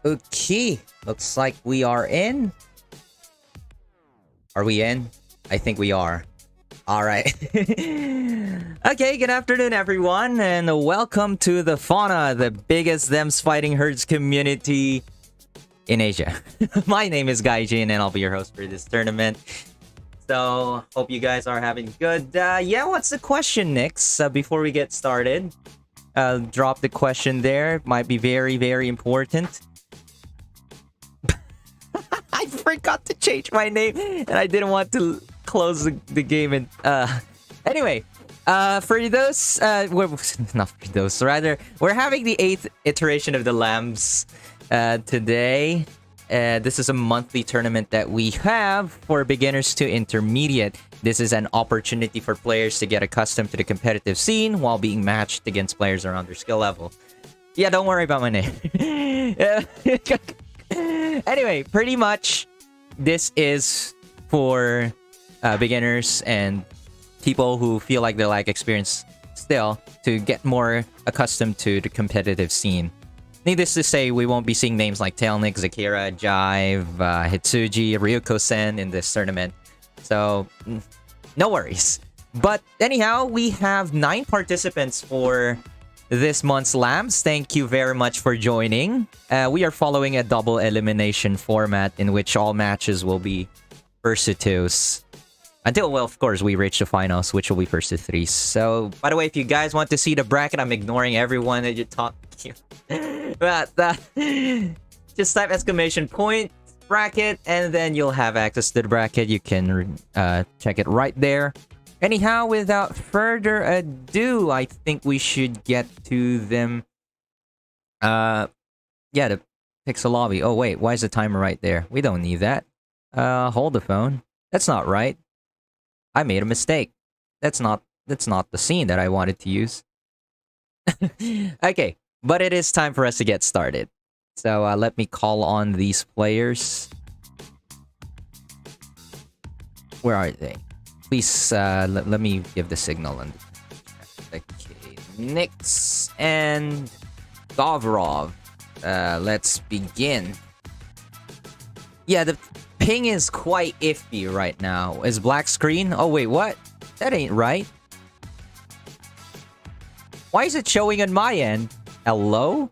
Okay, looks like we are in. Are we in? I think we are. All right. Okay, good afternoon, everyone, and welcome to the Fauna, the biggest Them's Fighting Herds community in Asia. My name is Gaijin, and I'll be your host for this tournament. So, hope you guys are having good. Yeah, what's the question, Nix? Before we get started, drop the question there. Might be very, very important. I forgot to change my name, and I didn't want to close the game. And anyway, for those, not for those, rather, we're having the 8th iteration of the Lambs today. This is a monthly tournament that we have for beginners to intermediate. This is an opportunity for players to get accustomed to the competitive scene while being matched against players around their skill level. Yeah, don't worry about my name. Anyway, pretty much this is for beginners and people who feel like they lack experience still to get more accustomed to the competitive scene. Needless to say, we won't be seeing names like Tailnik, Zakira, Jive, Hitsuji, Ryuko-sen in this tournament. So, no worries. But anyhow, we have 9 participants for this month's Lambs. Thank you very much for joining. We are following a double elimination format in which all matches will be first to 2s. Until, well, of course, we reach the finals, which will be first to 3s. So, by the way, if you guys want to see the bracket, I'm ignoring everyone that you talk to. But, just type exclamation point bracket, and then you'll have access to the bracket. You can check it right there. Anyhow, without further ado, I think we should get to them. Yeah, the Pixel Lobby. Oh, wait, why is the timer right there? We don't need that. Hold the phone. That's not right. I made a mistake. That's not the scene that I wanted to use. Okay, but it is time for us to get started. So let me call on these players. Where are they? Please, let me give the signal. Okay, Nix and Govrov. Let's begin. Yeah, the ping is quite iffy right now. Is black screen? Oh, wait, what? That ain't right. Why is it showing on my end? Hello?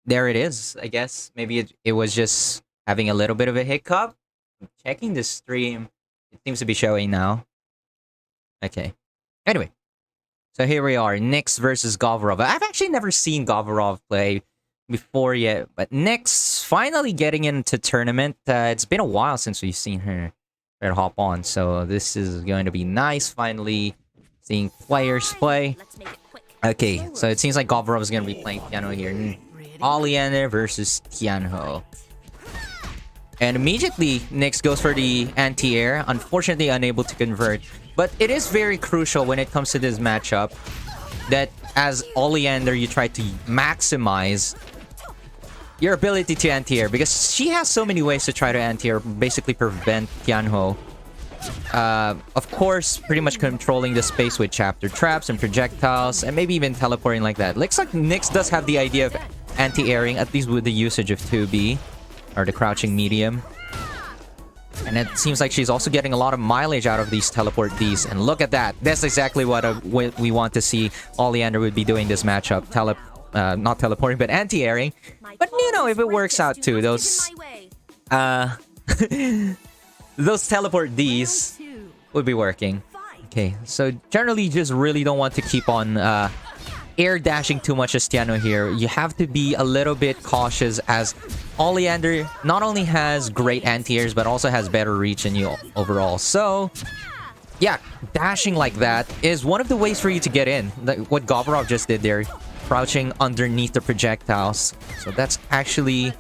There it is, I guess. Maybe it was just having a little bit of a hiccup. I'm checking the stream. It seems to be showing now. Okay. Anyway. So here we are. Nix versus Govrov. I've actually never seen Govrov play before yet. But Nix finally getting into tournament. It's been a while since we've seen her hop on. So this is going to be nice. Finally seeing players play. Okay. So it seems like Govrov is going to be playing piano here. Oleander versus Tianho. And immediately, Nix goes for the anti-air. Unfortunately, unable to convert. But it is very crucial when it comes to this matchup that as Oleander, you try to maximize your ability to anti-air. Because she has so many ways to try to anti-air, basically prevent Tianho. Of course, pretty much controlling the space with chapter traps and projectiles. And maybe even teleporting like that. Looks like Nix does have the idea of anti-airing, at least with the usage of 2B. Or the crouching medium. And it seems like she's also getting a lot of mileage out of these teleport Ds. And look at that. That's exactly what we want to see Oleander would be doing this matchup. Not teleporting, but anti-airing. But you know, if it works out too, those those teleport Ds would be working. Okay, so generally you just really don't want to keep on air dashing too much as Tiano here. You have to be a little bit cautious as Oleander not only has great anti-airs but also has better reach than you overall. So yeah, dashing like that is one of the ways for you to get in. Like what Govrov just did there, crouching underneath the projectiles. So that's actually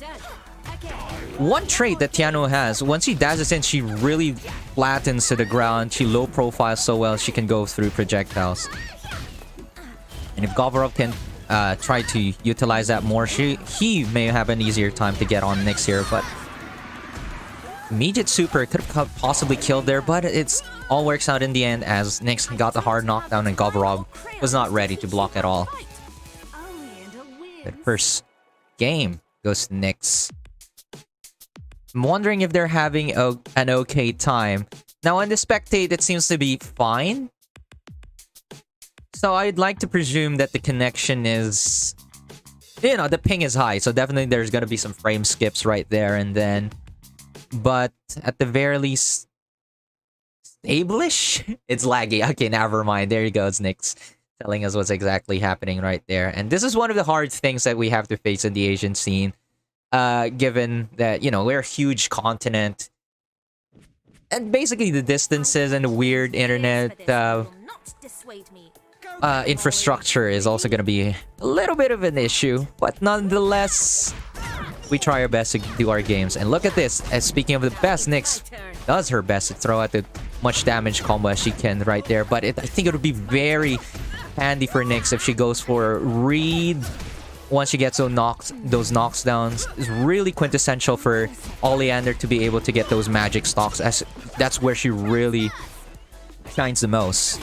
one trait that Tiano has. Once she dashes in, she really flattens to the ground. She low profiles so well she can go through projectiles. And if Govrov can try to utilize that more, he may have an easier time to get on Nix here. But immediate super could have possibly killed there, but it's all works out in the end as Nix got the hard knockdown and Govrov was not ready to block at all. But first game goes to Nyx. I'm wondering if they're having an okay time. Now, on the spectate, it seems to be fine. So I'd like to presume that the connection is... You know, the ping is high. So definitely there's going to be some frame skips right there and then. But at the very least... Stable-ish? It's laggy. Okay, never mind. There you go. It's Nyx telling us what's exactly happening right there. And this is one of the hard things that we have to face in the Asian scene. Given that, you know, we're a huge continent. And basically the distances and the weird internet infrastructure is also going to be a little bit of an issue. But nonetheless, we try our best to do our games. And look at this. As speaking of the best, Nyx does her best to throw out the much damage combo as she can right there. But I think it would be very handy for Nyx if she goes for a read. Once she gets those knocks downs, is really quintessential for Oleander to be able to get those magic stocks, as that's where she really shines the most.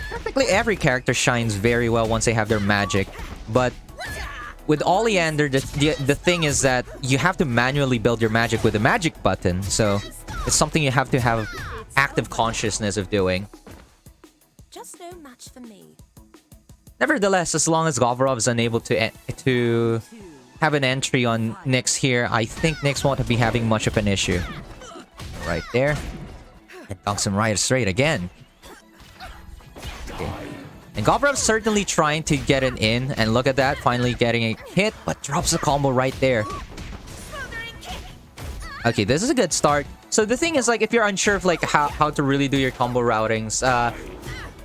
Practically every character shines very well once they have their magic, but with Oleander, the thing is that you have to manually build your magic with the magic button, so it's something you have to have active consciousness of doing. Just no match for me. Nevertheless, as long as Govorov is unable to have an entry on Nyx here, I think Nyx won't be having much of an issue. Right there. And dunks him right straight again. Okay. And Govorov's certainly trying to get an in, and look at that, finally getting a hit, but drops the combo right there. Okay, this is a good start. So the thing is, like, if you're unsure of like how to really do your combo routings,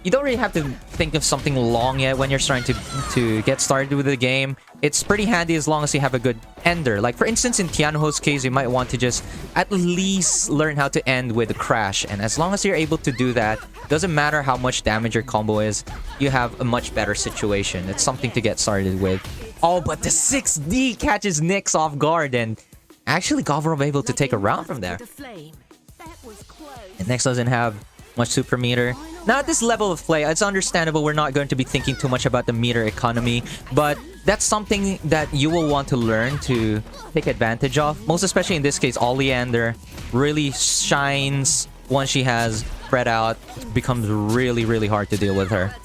you don't really have to think of something long yet when you're starting to get started with the game. It's pretty handy as long as you have a good ender. Like, for instance, in Tianho's case, you might want to just at least learn how to end with a crash. And as long as you're able to do that, doesn't matter how much damage your combo is, you have a much better situation. It's something to get started with. Oh, but the 6D catches Nyx off guard, and actually Govorov able to take a round from there. And Nyx doesn't have much super meter. Now at this level of play, it's understandable we're not going to be thinking too much about the meter economy, but that's something that you will want to learn to take advantage of. Most especially in this case, Oleander really shines once she has spread out. It becomes really, really hard to deal with her.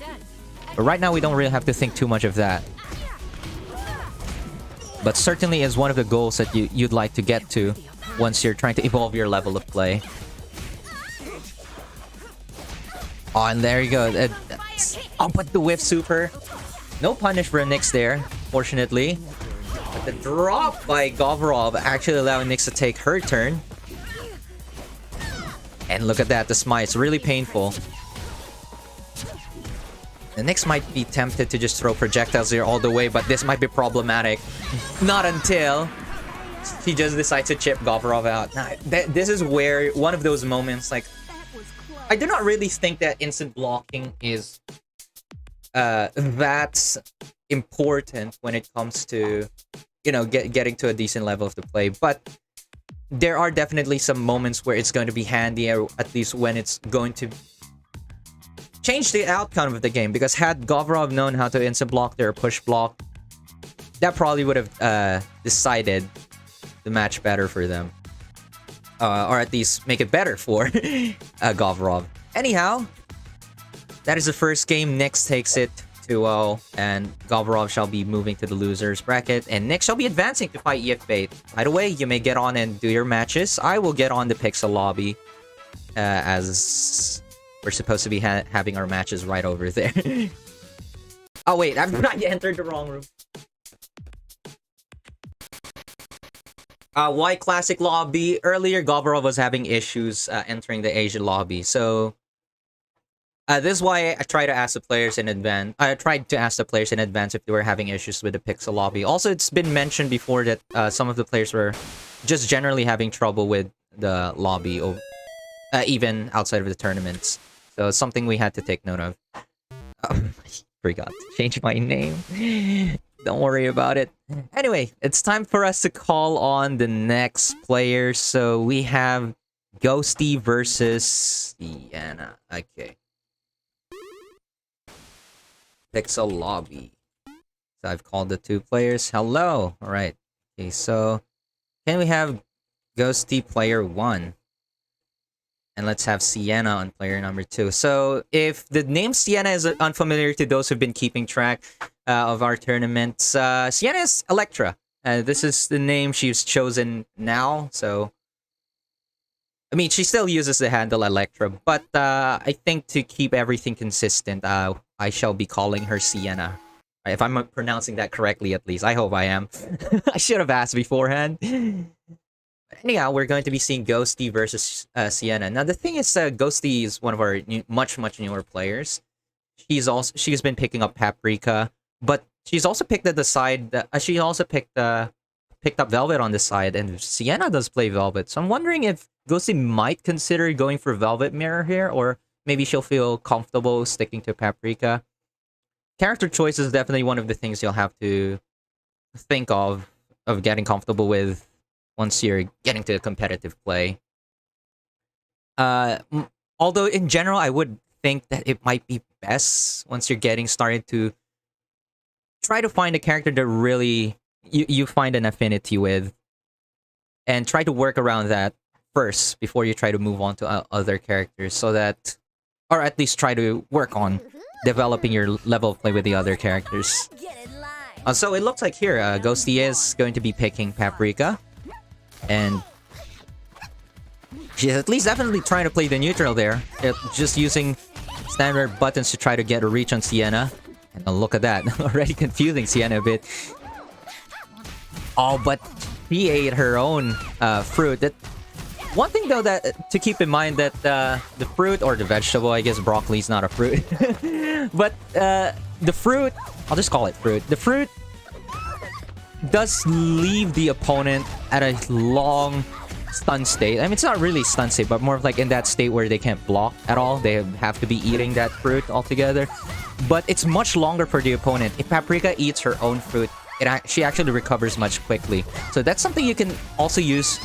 But right now, we don't really have to think too much of that. But certainly is one of the goals that you'd like to get to once you're trying to evolve your level of play. Oh, and there you go. Oh, but the whiff super. No punish for Nyx there, fortunately. But the drop by Govorov actually allowing Nyx to take her turn. And look at that, the smite's really painful. The Nyx might be tempted to just throw projectiles here all the way, but this might be problematic. Not until he just decides to chip Govorov out. Now, this is where one of those moments, like, I do not really think that instant blocking is that important when it comes to, you know, getting to a decent level of the play. But there are definitely some moments where it's going to be handy, or at least when it's going to change the outcome of the game. Because had Govorov known how to instant block there or push block, that probably would have decided the match better for them. Or at least make it better for Govorov. Anyhow, that is the first game. Nyx takes it 2-0, and Govorov shall be moving to the losers bracket, and Nyx shall be advancing to fight EF Bait. By the way, you may get on and do your matches. I will get on the Pixel lobby, as we're supposed to be having our matches right over there. Oh wait, I've not yet entered the wrong room. Y Classic lobby. Earlier, Govorov was having issues entering the Asian lobby. So, this is why I tried to ask the players in advance. I tried to ask the players in advance if they were having issues with the Pixel lobby. Also, it's been mentioned before that some of the players were just generally having trouble with the lobby, even outside of the tournaments. So, it's something we had to take note of. I forgot to change my name. Don't worry about it. Anyway, it's time for us to call on the next player. So we have Ghosty versus Sienna. Okay. Pixel lobby. So I've called the two players. Hello. All right. Okay, so can we have Ghosty player 1? And let's have Sienna on player number 2. So if the name Sienna is unfamiliar to those who've been keeping track of our tournaments, Sienna is Electra. This is the name she's chosen now. So, I mean, she still uses the handle Electra, but I think to keep everything consistent, I shall be calling her Sienna. If I'm pronouncing that correctly, at least. I hope I am. I should have asked beforehand. Anyhow, we're going to be seeing Ghosty versus Sienna. Now, the thing is, Ghosty is one of our much newer players. She's been picking up Paprika, but she's also picked at the side. She also picked up Velvet on the side, and Sienna does play Velvet. So I'm wondering if Ghosty might consider going for Velvet Mirror here, or maybe she'll feel comfortable sticking to Paprika. Character choice is definitely one of the things you'll have to think of getting comfortable with once you're getting to a competitive play. Although in general, I would think that it might be best once you're getting started to try to find a character that really you find an affinity with, and try to work around that first before you try to move on to other characters, so that, or at least try to work on developing your level of play with the other characters. So it looks like here, Ghosty is going to be picking Paprika. And she's at least definitely trying to play the neutral there. Just using standard buttons to try to get a reach on Sienna. And look at that. Already confusing Sienna a bit. Oh, but she ate her own fruit. That one thing though that to keep in mind, that the fruit, or the vegetable, I guess broccoli's not a fruit. But the fruit, I'll just call it fruit. The fruit does leave the opponent at a long stun state. I mean, it's not really stun state, but more of like in that state where they can't block at all. They have to be eating that fruit altogether. But it's much longer for the opponent. If Paprika eats her own fruit, she actually recovers much quickly. So that's something you can also use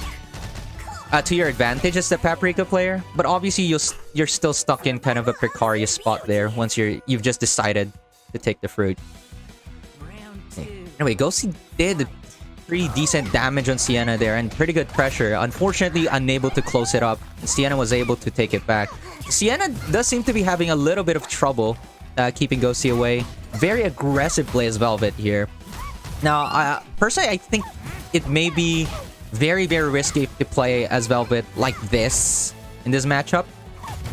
to your advantage as the Paprika player. But obviously, you're still stuck in kind of a precarious spot there once you've just decided to take the fruit. Anyway, Ghosty did pretty decent damage on Sienna there, and pretty good pressure. Unfortunately, unable to close it up. Sienna was able to take it back. Sienna does seem to be having a little bit of trouble keeping Ghosty away. Very aggressive play as Velvet here. Now, personally, I think it may be very risky to play as Velvet like this in this matchup.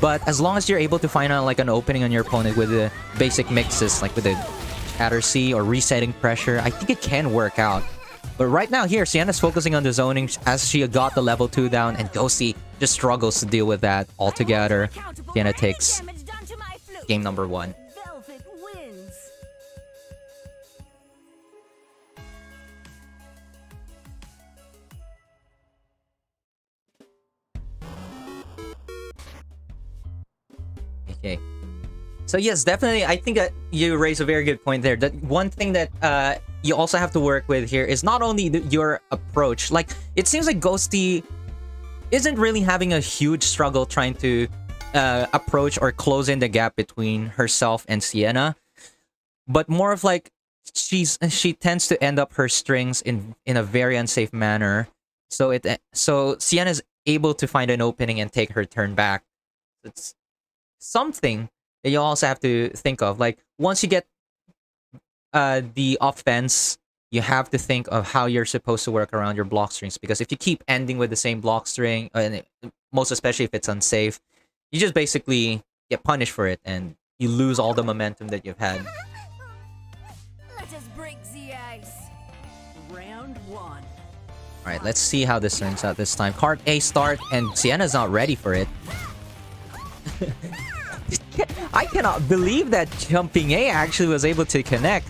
But as long as you're able to find like an opening on your opponent with the basic mixes, like with the Shatter C or resetting pressure, I think it can work out. But right now here, Sienna's focusing on the zoning as she got the level 2 down, and Ghosty just struggles to deal with that altogether. Sienna takes game number 1. Okay. So yes, definitely, I think that you raise a very good point there. That one thing that you also have to work with here is not only your approach. Like, it seems like Ghosty isn't really having a huge struggle trying to approach or close in the gap between herself and Sienna, but more of like she tends to end up her strings in a very unsafe manner. So Sienna's able to find an opening and take her turn back. It's something that you also have to think of. Like, once you get the offense, you have to think of how you're supposed to work around your block strings, because if you keep ending with the same block string, and most especially if it's unsafe, you just basically get punished for it and you lose all the momentum that you've had. Let us break the ice. Round 1. Alright, let's see how this turns out this time. Card A start, and Sienna's not ready for it. I cannot believe that jumping A actually was able to connect.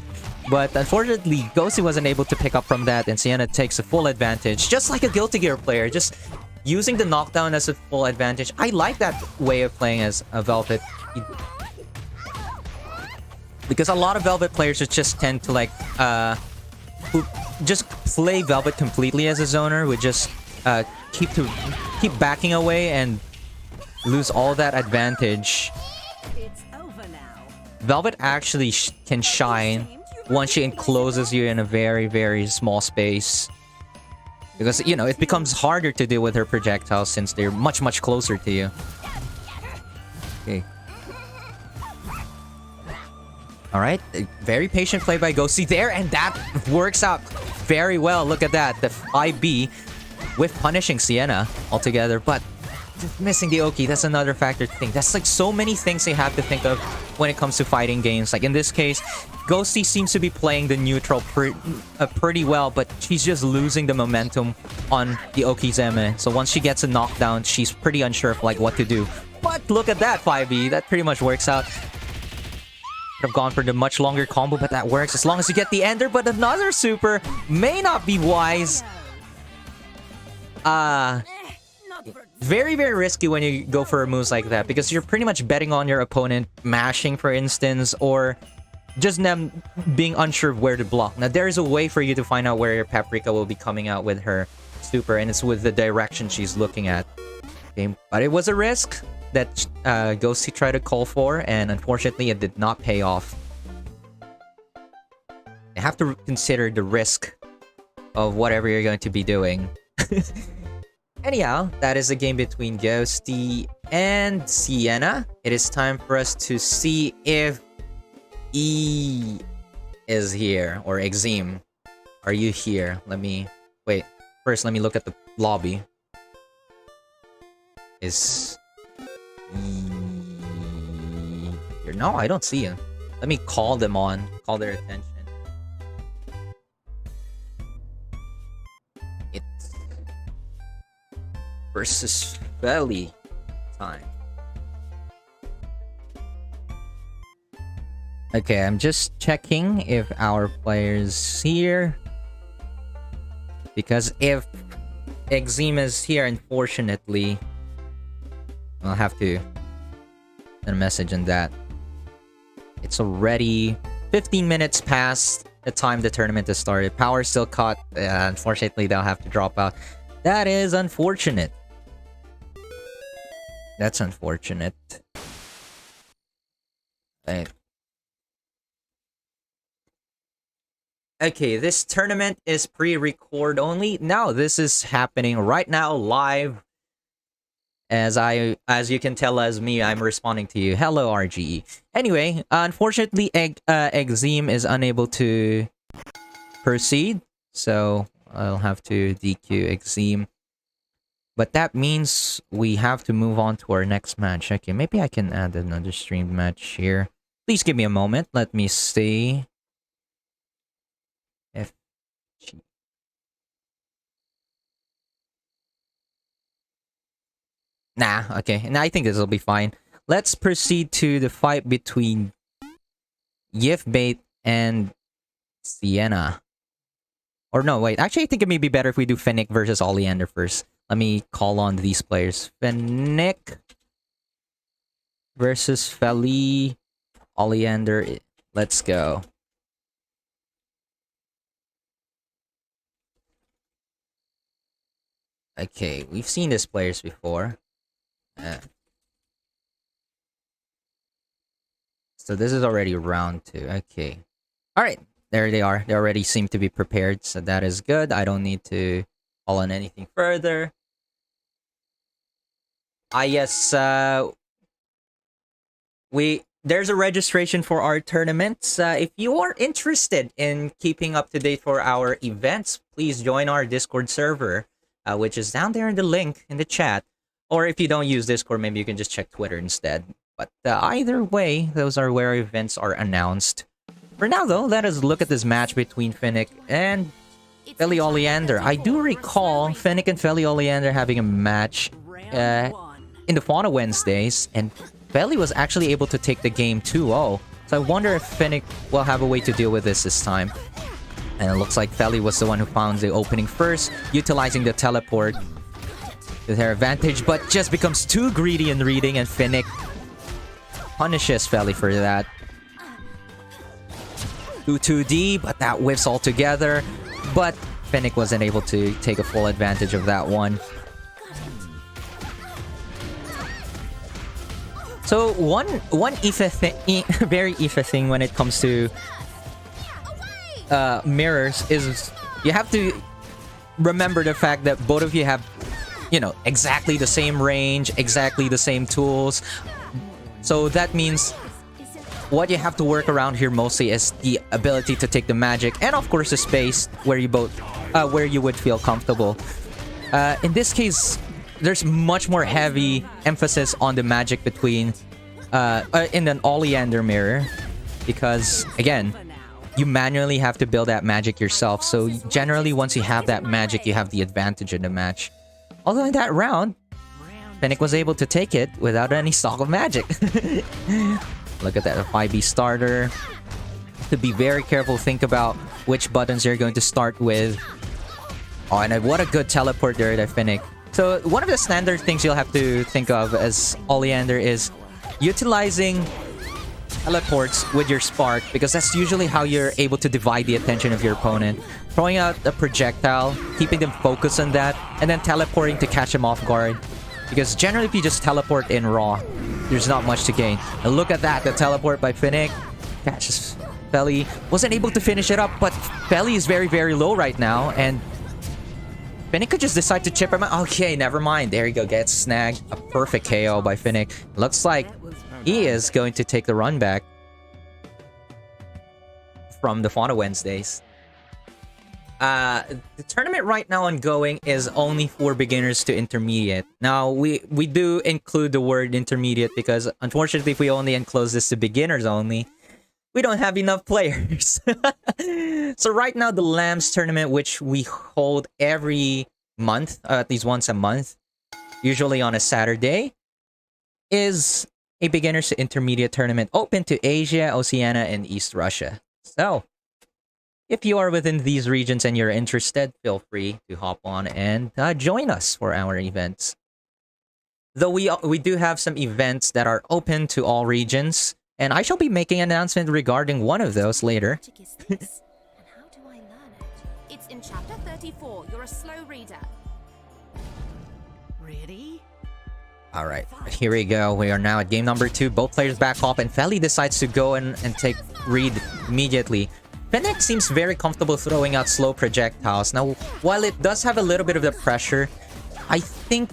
But unfortunately, Ghosty wasn't able to pick up from that, and Sienna takes a full advantage. Just like a Guilty Gear player, just using the knockdown as a full advantage. I like that way of playing as a Velvet. Because a lot of Velvet players just tend to like, who just play Velvet completely as a zoner, would just keep backing away and lose all that advantage. It's over now. Velvet actually can shine once she encloses you in a very, very small space. Because, you know, it becomes harder to deal with her projectiles since they're much, much closer to you. Okay. Alright, very patient play by Ghosty there, and that works out very well. Look at that, the 5B with punishing Sienna altogether, but missing the Oki, that's another factor to think. That's like so many things you have to think of when it comes to fighting games. Like in this case, Ghosty seems to be playing the neutral pretty well, but she's just losing the momentum on the Okizeme. So once she gets a knockdown, she's pretty unsure of like what to do. But look at that 5E, that pretty much works out. Could have gone for the much longer combo, but that works as long as you get the ender. But another super may not be wise. Very, very risky when you go for moves like that, because you're pretty much betting on your opponent mashing, for instance, or just them being unsure of where to block. Now, there is a way for you to find out where your Paprika will be coming out with her super, and it's with the direction she's looking at. Okay, but it was a risk that Ghosty tried to call for, and unfortunately, it did not pay off. You have to consider the risk of whatever you're going to be doing. Anyhow, that is a game between Ghosty and Sienna. It is time for us to see if E is here, or Exim. Are you here? Wait. First, let me look at the lobby. Is E here? No, I don't see him. Let me call them on. Call their attention. It's versus Belly time. Okay, I'm just checking if our player's here. Because if Exim is here, unfortunately, I'll have to send a message on that. It's already 15 minutes past the time the tournament has started. Power's still caught. Unfortunately, they'll have to drop out. That is unfortunate. That's unfortunate. Right. Okay, this tournament is pre-record only. Now, this is happening right now, live. As you can tell as me, I'm responding to you. Hello, RGE. Anyway, unfortunately, Exim is unable to proceed. So, I'll have to DQ Exim. But that means we have to move on to our next match. Okay, maybe I can add another streamed match here. Please give me a moment. Let me see. Nah, okay. And I think this will be fine. Let's proceed to the fight between Yifbait and Sienna. Or no, wait. Actually, I think it may be better if we do Fennec versus Oleander first. Let me call on these players. Fennec versus Feli. Oleander. Let's go. Okay, we've seen these players before. So this is already round 2. Okay. Alright. There they are. They already seem to be prepared. So that is good. I don't need to call on anything further. Yes. There's a registration for our tournaments. If you are interested in keeping up to date for our events, please join our Discord server, which is down there in the link in the chat. Or if you don't use Discord, maybe you can just check Twitter instead. But either way, those are where events are announced. For now, though, let us look at this match between Fennec and Feli Oleander. I do recall Fennec and Feli Oleander having a match in the Fauna Wednesdays, and Feli was actually able to take the game 2-0. So I wonder if Fennec will have a way to deal with this time. And it looks like Feli was the one who found the opening first, utilizing the teleport to their advantage, but just becomes too greedy in reading, and Fennec punishes Feli for that. 2-2D, but that whiffs altogether. But Fennec wasn't able to take a full advantage of that one. So one very Ifa thing when it comes to mirrors is you have to remember the fact that both of you have, you know, exactly the same range, exactly the same tools. So that means what you have to work around here mostly is the ability to take the magic, and of course the space where you both where you would feel comfortable. In this case, there's much more heavy emphasis on the magic between in an Oleander mirror, because again, you manually have to build that magic yourself. So generally, once you have that magic, you have the advantage in the match. Although in that round, Fennec was able to take it without any stock of magic. Look at that, a 5B starter. To be very careful, think about which buttons you're going to start with. Oh, and what a good teleport there that Fennec. So one of the standard things you'll have to think of as Oleander is utilizing teleports with your spark, because that's usually how you're able to divide the attention of your opponent. Throwing out a projectile, keeping them focused on that, and then teleporting to catch them off guard. Because generally if you just teleport in raw, there's not much to gain. And look at that, the teleport by Fennec. Catches Felly. Wasn't able to finish it up, but Felly is very, very low right now, and Fennec could just decide to chip him out. Okay, never mind. There you go. Gets snagged. A perfect KO by Fennec. Looks like he is going to take the run back from the Fauna Wednesdays. The tournament right now ongoing is only for beginners to intermediate. Now, we do include the word intermediate because, unfortunately, if we only enclose this to beginners only, we don't have enough players. So right now, the Lambs tournament, which we hold every month, at least once a month, usually on a Saturday, is a beginners to intermediate tournament open to Asia, Oceania, and East Russia. So, if you are within these regions and you're interested, feel free to hop on and join us for our events. Though we do have some events that are open to all regions, and I shall be making an announcement regarding one of those later. And how do I learn it? It's in chapter 34. You're a slow reader. Ready? Alright, here we go. We are now at game number 2. Both players back off, and Felly decides to go and take read immediately. Fennec seems very comfortable throwing out slow projectiles. Now, while it does have a little bit of the pressure, I think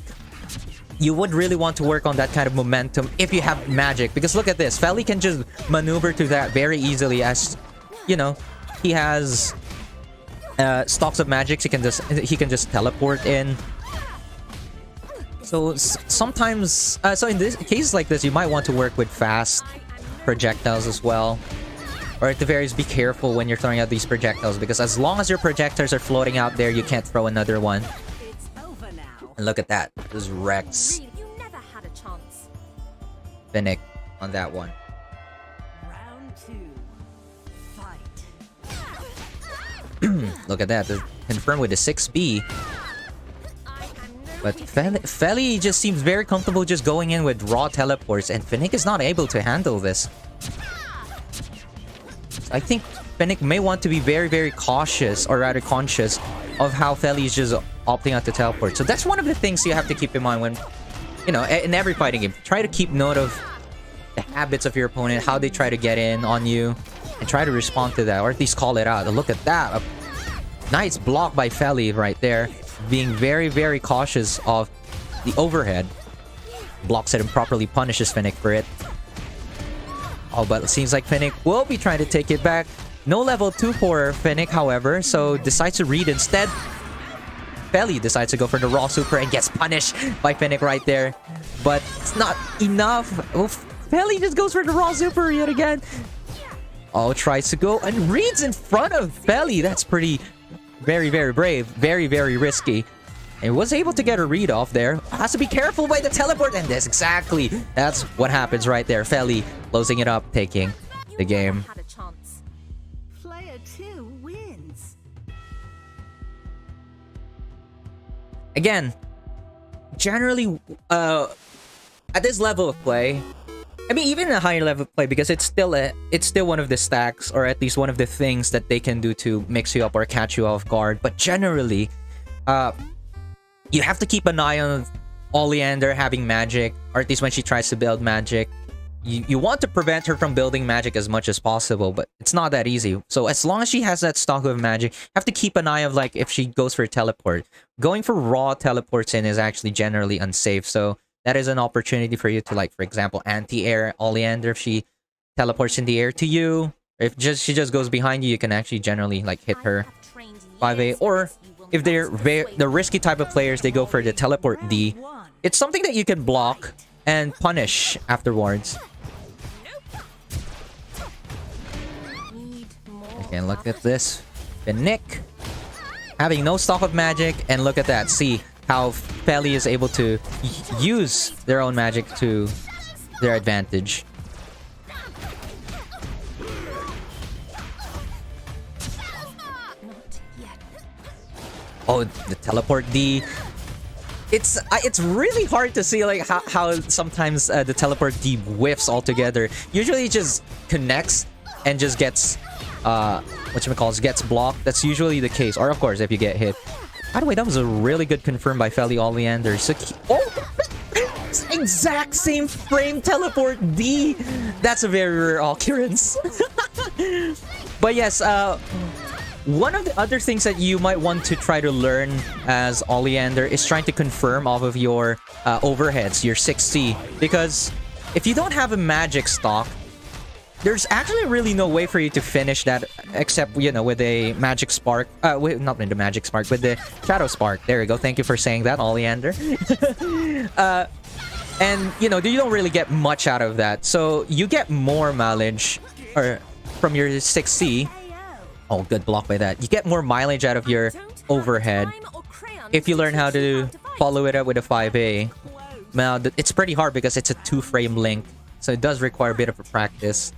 you would really want to work on that kind of momentum if you have magic. Because look at this. Felly can just maneuver to that very easily as, you know, he has stocks of magic. He can just teleport in. So sometimes, so in this cases like this, you might want to work with fast projectiles as well. Or at the very least, be careful when you're throwing out these projectiles, because as long as your projectors are floating out there, you can't throw another one. And look at that. This Rex. You never had a chance. Fennec on that one. Round 2. Fight. Look at that. Confirmed with the 6B. But Felly just seems very comfortable just going in with raw teleports, and Fennec is not able to handle this. I think Fennec may want to be very, very cautious, or rather conscious, of how Felly is just opting out to teleport. So that's one of the things you have to keep in mind when, you know, in every fighting game. Try to keep note of the habits of your opponent, how they try to get in on you, and try to respond to that, or at least call it out. And look at that. A nice block by Felly right there. Being very, very cautious of the overhead. Blocks it and properly punishes Fennec for it. Oh, but it seems like Fennec will be trying to take it back. No level 2 for Fennec, however, so decides to read instead. Felly decides to go for the raw super and gets punished by Fennec right there. But it's not enough. Oh, Felly just goes for the raw super yet again. Oh, tries to go and reads in front of Felly. That's pretty, very, very brave. Very, very risky. And was able to get a read off there. Has to be careful by the teleport. And this exactly. That's what happens right there. Felly closing it up, taking the game. Had a chance. Player 2 wins. Again, generally, at this level of play, I mean, even a higher level of play, because it's still one of the stacks, or at least one of the things that they can do to mix you up or catch you off guard. But generally, you have to keep an eye on Oleander having magic, or at least when she tries to build magic. you want to prevent her from building magic as much as possible, but it's not that easy. So as long as she has that stock of magic, you have to keep an eye of like if she goes for a teleport. Going for raw teleports in is actually generally unsafe. So that is an opportunity for you to, like, for example, anti-air Oleander. If she teleports in the air to you, if she just goes behind you, you can actually generally like hit her 5A. Or if they're the risky type of players, they go for the teleport D. It's something that you can block and punish afterwards. Okay, look at this. The Nick having no stock of magic, and look at that. See how Feli is able to use their own magic to their advantage. Oh, the teleport D. It's really hard to see like how sometimes the teleport D whiffs altogether. Usually it just connects and just gets gets blocked. That's usually the case. Or of course if you get hit. By the way, that was a really good confirm by Feli Oleander. So exact same frame teleport D. That's a very rare occurrence. But yes, one of the other things that you might want to try to learn as Oleander is trying to confirm off of your overheads, your 6C. Because if you don't have a magic stock, there's actually really no way for you to finish that except, you know, with a magic spark. Not with the magic spark, with the shadow spark. There we go. Thank you for saying that, Oleander. And, you know, you don't really get much out of that. So you get more mileage from your 6C. Oh, good block by that. You get more mileage out of your overhead if you learn how to follow it up with a 5A. Now, it's pretty hard because it's a 2-frame link. So it does require a bit of a practice.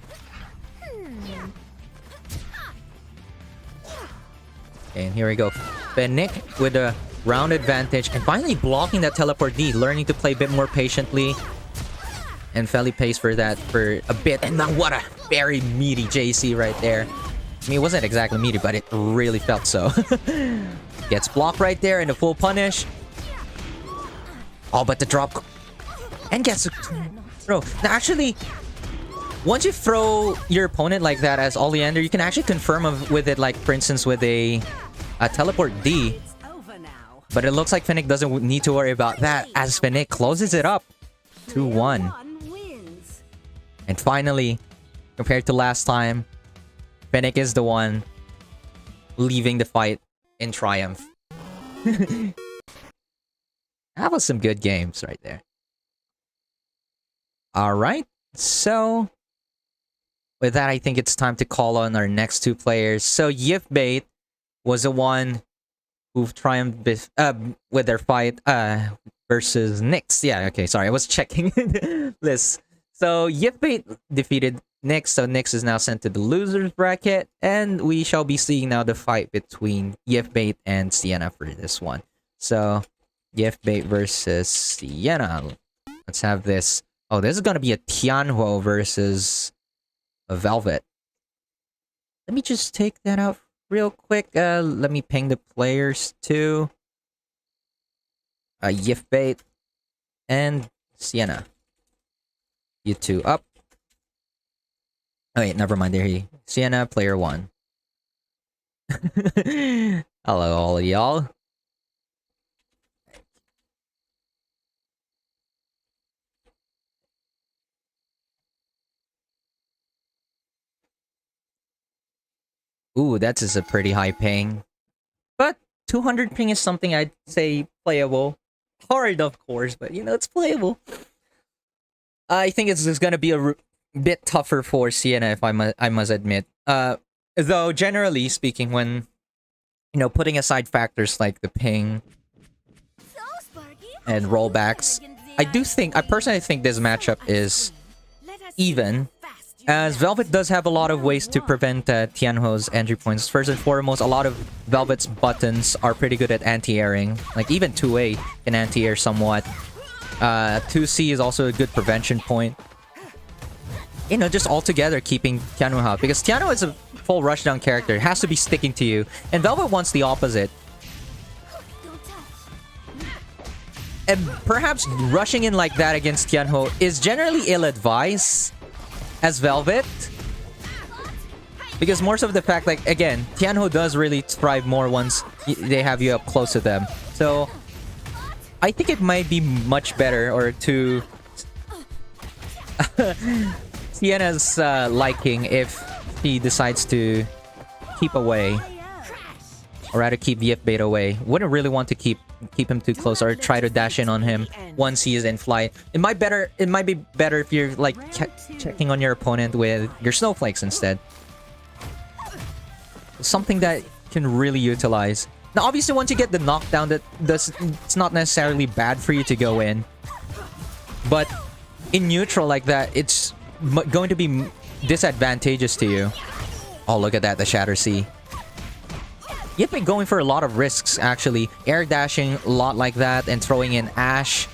Okay, and here we go. Nick with a round advantage. And finally blocking that teleport D. Learning to play a bit more patiently. And Feli pays for that for a bit. And now what a very meaty JC right there. I mean, it wasn't exactly meaty, but it really felt so. Gets blocked right there in a full punish. Oh, but the drop... And gets a throw. Now, actually, once you throw your opponent like that as Oleander, you can actually confirm with it, like, for instance, with a teleport D. But it looks like Finnick doesn't need to worry about that as Finnick closes it up. 2-1. And finally, compared to last time, Finnick is the one leaving the fight in triumph. That was some good games right there. Alright, so with that, I think it's time to call on our next two players. So Yifbait was the one who triumphed with their fight versus Nyx. Yeah, okay, sorry, I was checking this. So Yifbait defeated Nyx, so Nyx is now sent to the loser's bracket, and we shall be seeing now the fight between Yifbait and Sienna for this one. So Yifbait versus Sienna. Let's have this. Oh, this is gonna be a Tianhuo versus a Velvet. Let me just take that out real quick. Let me ping the players too. Yifbait and Sienna. You two up. Oh wait, never mind. There he. Sienna, player 1. Hello, all of y'all. Ooh, that is a pretty high ping. But 200 ping is something I'd say playable. Hard, of course, but you know, it's playable. I think it's just gonna be a bit tougher for Sienna, if I must admit. Though, generally speaking, when, you know, putting aside factors like the ping and rollbacks, I personally think this matchup is even. As Velvet does have a lot of ways to prevent Tianhuo's entry points. First and foremost, a lot of Velvet's buttons are pretty good at anti-airing. Like, even 2A can anti-air somewhat. 2C is also a good prevention point. You know, just altogether keeping Tianhuo out. Because Tianhuo is a full rushdown character. It has to be sticking to you. And Velvet wants the opposite. And perhaps rushing in like that against Tianho is generally ill-advised as Velvet. Because more so of the fact, like, again, Tianho does really thrive more once they have you up close to them. So, I think it might be much better, or to Sienna's liking, if he decides to keep away. Or rather keep Yip-Bait away. Wouldn't really want to keep him too close or try to dash in on him once he is in flight. It might be better if you're like checking on your opponent with your snowflakes instead. Something that can really utilize. Now obviously once you get the knockdown, it's not necessarily bad for you to go in. But in neutral like that, it's going to be disadvantageous to you. Oh, look at that, the Shatter Sea. You've been going for a lot of risks, actually. Air dashing a lot like that and throwing in Ash.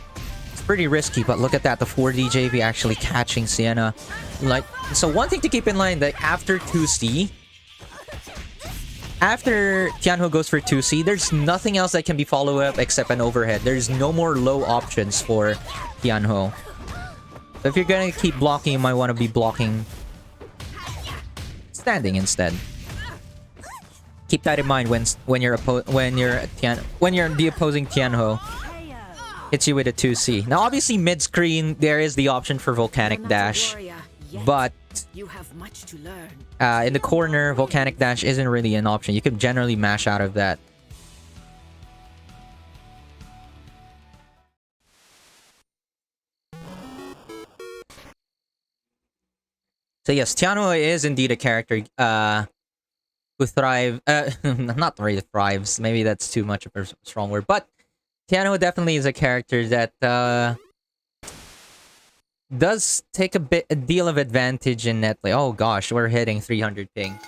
It's pretty risky, but look at that. The 4D JV actually catching Sienna. Like, so one thing to keep in mind, that after 2C, after Tianho goes for 2C, there's nothing else that can be followed up except an overhead. There's no more low options for Tianho. So if you're gonna keep blocking, you might want to be blocking standing instead. Keep that in mind when you're the opposing Tianho hits you with a 2C. Now obviously mid screen there is the option for Volcanic Dash, but in the corner Volcanic Dash isn't really an option. You can generally mash out of that. So yes, Tianho is indeed a character who not really thrives, maybe that's too much of a strong word, but Tianho definitely is a character that does take a deal of advantage in net play. Oh gosh, we're hitting 300 ping.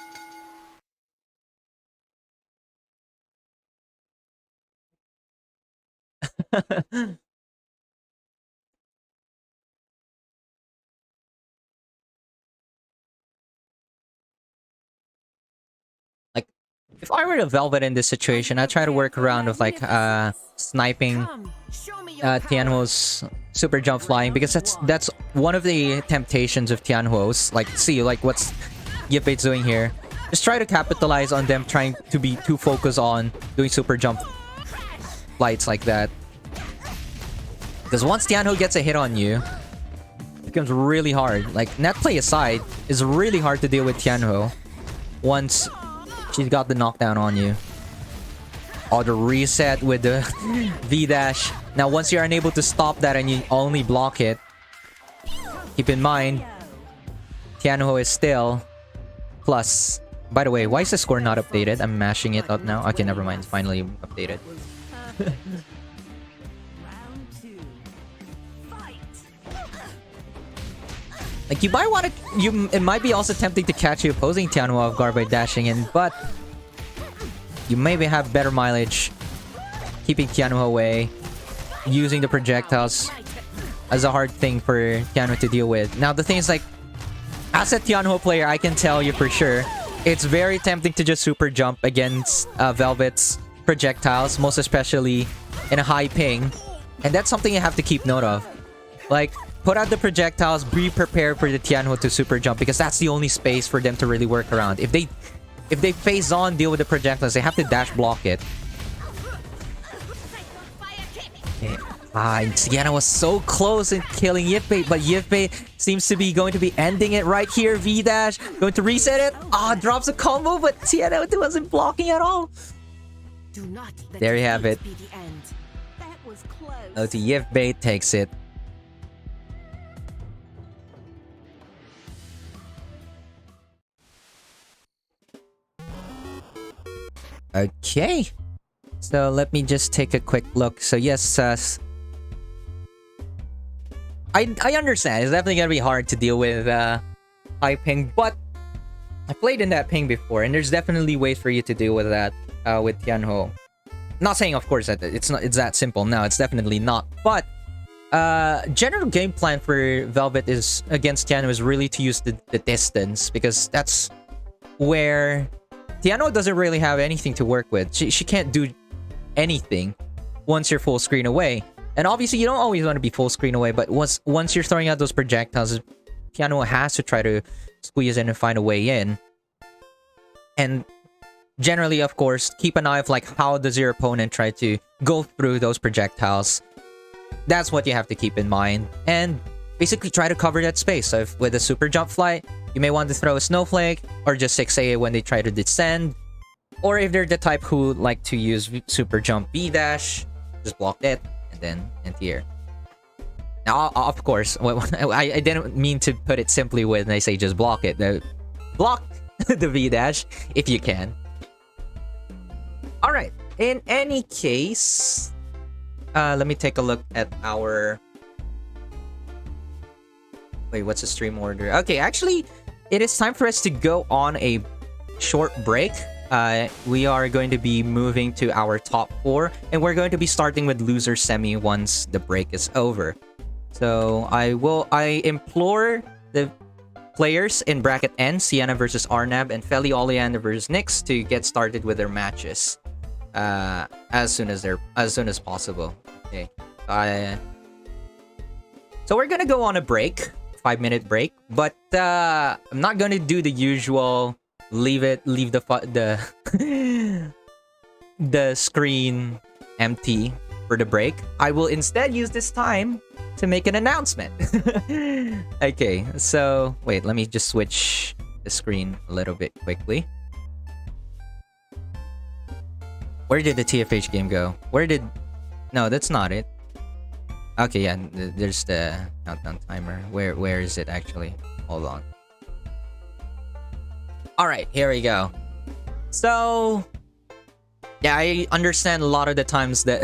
If I were to Velvet in this situation, I'd try to work around with like sniping Tianho's super jump flying, because that's one of the temptations of Tianho's. Like, see, like what's Yip-Bait's doing here. Just try to capitalize on them trying to be too focused on doing super jump flights like that. Because once Tianho gets a hit on you, it becomes really hard. Like, net play aside, it's really hard to deal with Tianho once she's got the knockdown on you. Oh, the reset with the V-Dash. Now, once you're unable to stop that and you only block it, keep in mind, Tianho is still plus. By the way, why is the score not updated? I'm mashing it up now. Okay, never mind. It's finally updated. Like, you might want to... It might be also tempting to catch you opposing Tianho off guard by dashing in, but you maybe have better mileage keeping Tianho away, using the projectiles as a hard thing for Tianho to deal with. Now, the thing is, like, as a Tianho player, I can tell you for sure, it's very tempting to just super jump against Velvet's projectiles, most especially in a high ping. And that's something you have to keep note of. Like, put out the projectiles, be prepared for the Tianho to super jump, because that's the only space for them to really work around. If they phase on, deal with the projectiles, they have to dash block it. Okay. Sienna was so close in killing Yip-Bait, but Yip-Bait seems to be going to be ending it right here. V-Dash, going to reset it. Drops a combo, but Sienna wasn't blocking at all. There you have it. Yip-Bait takes it. Okay, so let me just take a quick look. So yes, I understand it's definitely gonna be hard to deal with high ping, but I played in that ping before, and there's definitely ways for you to deal with that with Tianho. Not saying, of course, that it's that simple. No, it's definitely not. But general game plan for Velvet is against Tianho is really to use the distance, because that's where Tianho doesn't really have anything to work with. She can't do anything once you're full screen away. And obviously, you don't always want to be full screen away, but once you're throwing out those projectiles, Piano has to try to squeeze in and find a way in. And generally, of course, keep an eye of like how does your opponent try to go through those projectiles. That's what you have to keep in mind. And basically try to cover that space. So if with a super jump flight, you may want to throw a snowflake or just 6A when they try to descend. Or if they're the type who like to use super jump B dash, just block it and then anti-air. Now, of course, I didn't mean to put it simply when I say just block it. Block the V dash if you can. All right. In any case, let me take a look at our. Wait, what's the stream order? Okay, actually, it is time for us to go on a short break. We are going to be moving to our top 4, and we're going to be starting with loser semi once the break is over. So I implore the players in bracket N, Sienna versus Arnab, and Feli Oleander versus Nyx to get started with their matches as soon as possible. Okay. So we're gonna go on a break, 5-minute break, but I'm not gonna do the usual leave the the screen empty for the break. I will instead use this time to make an announcement. Okay, so wait, let me just switch the screen a little bit quickly. Where did the TFH game go? No, that's not it. Okay, yeah, there's the countdown timer. Where is it actually? Hold on. All right, here we go. So, yeah, I understand a lot of the times that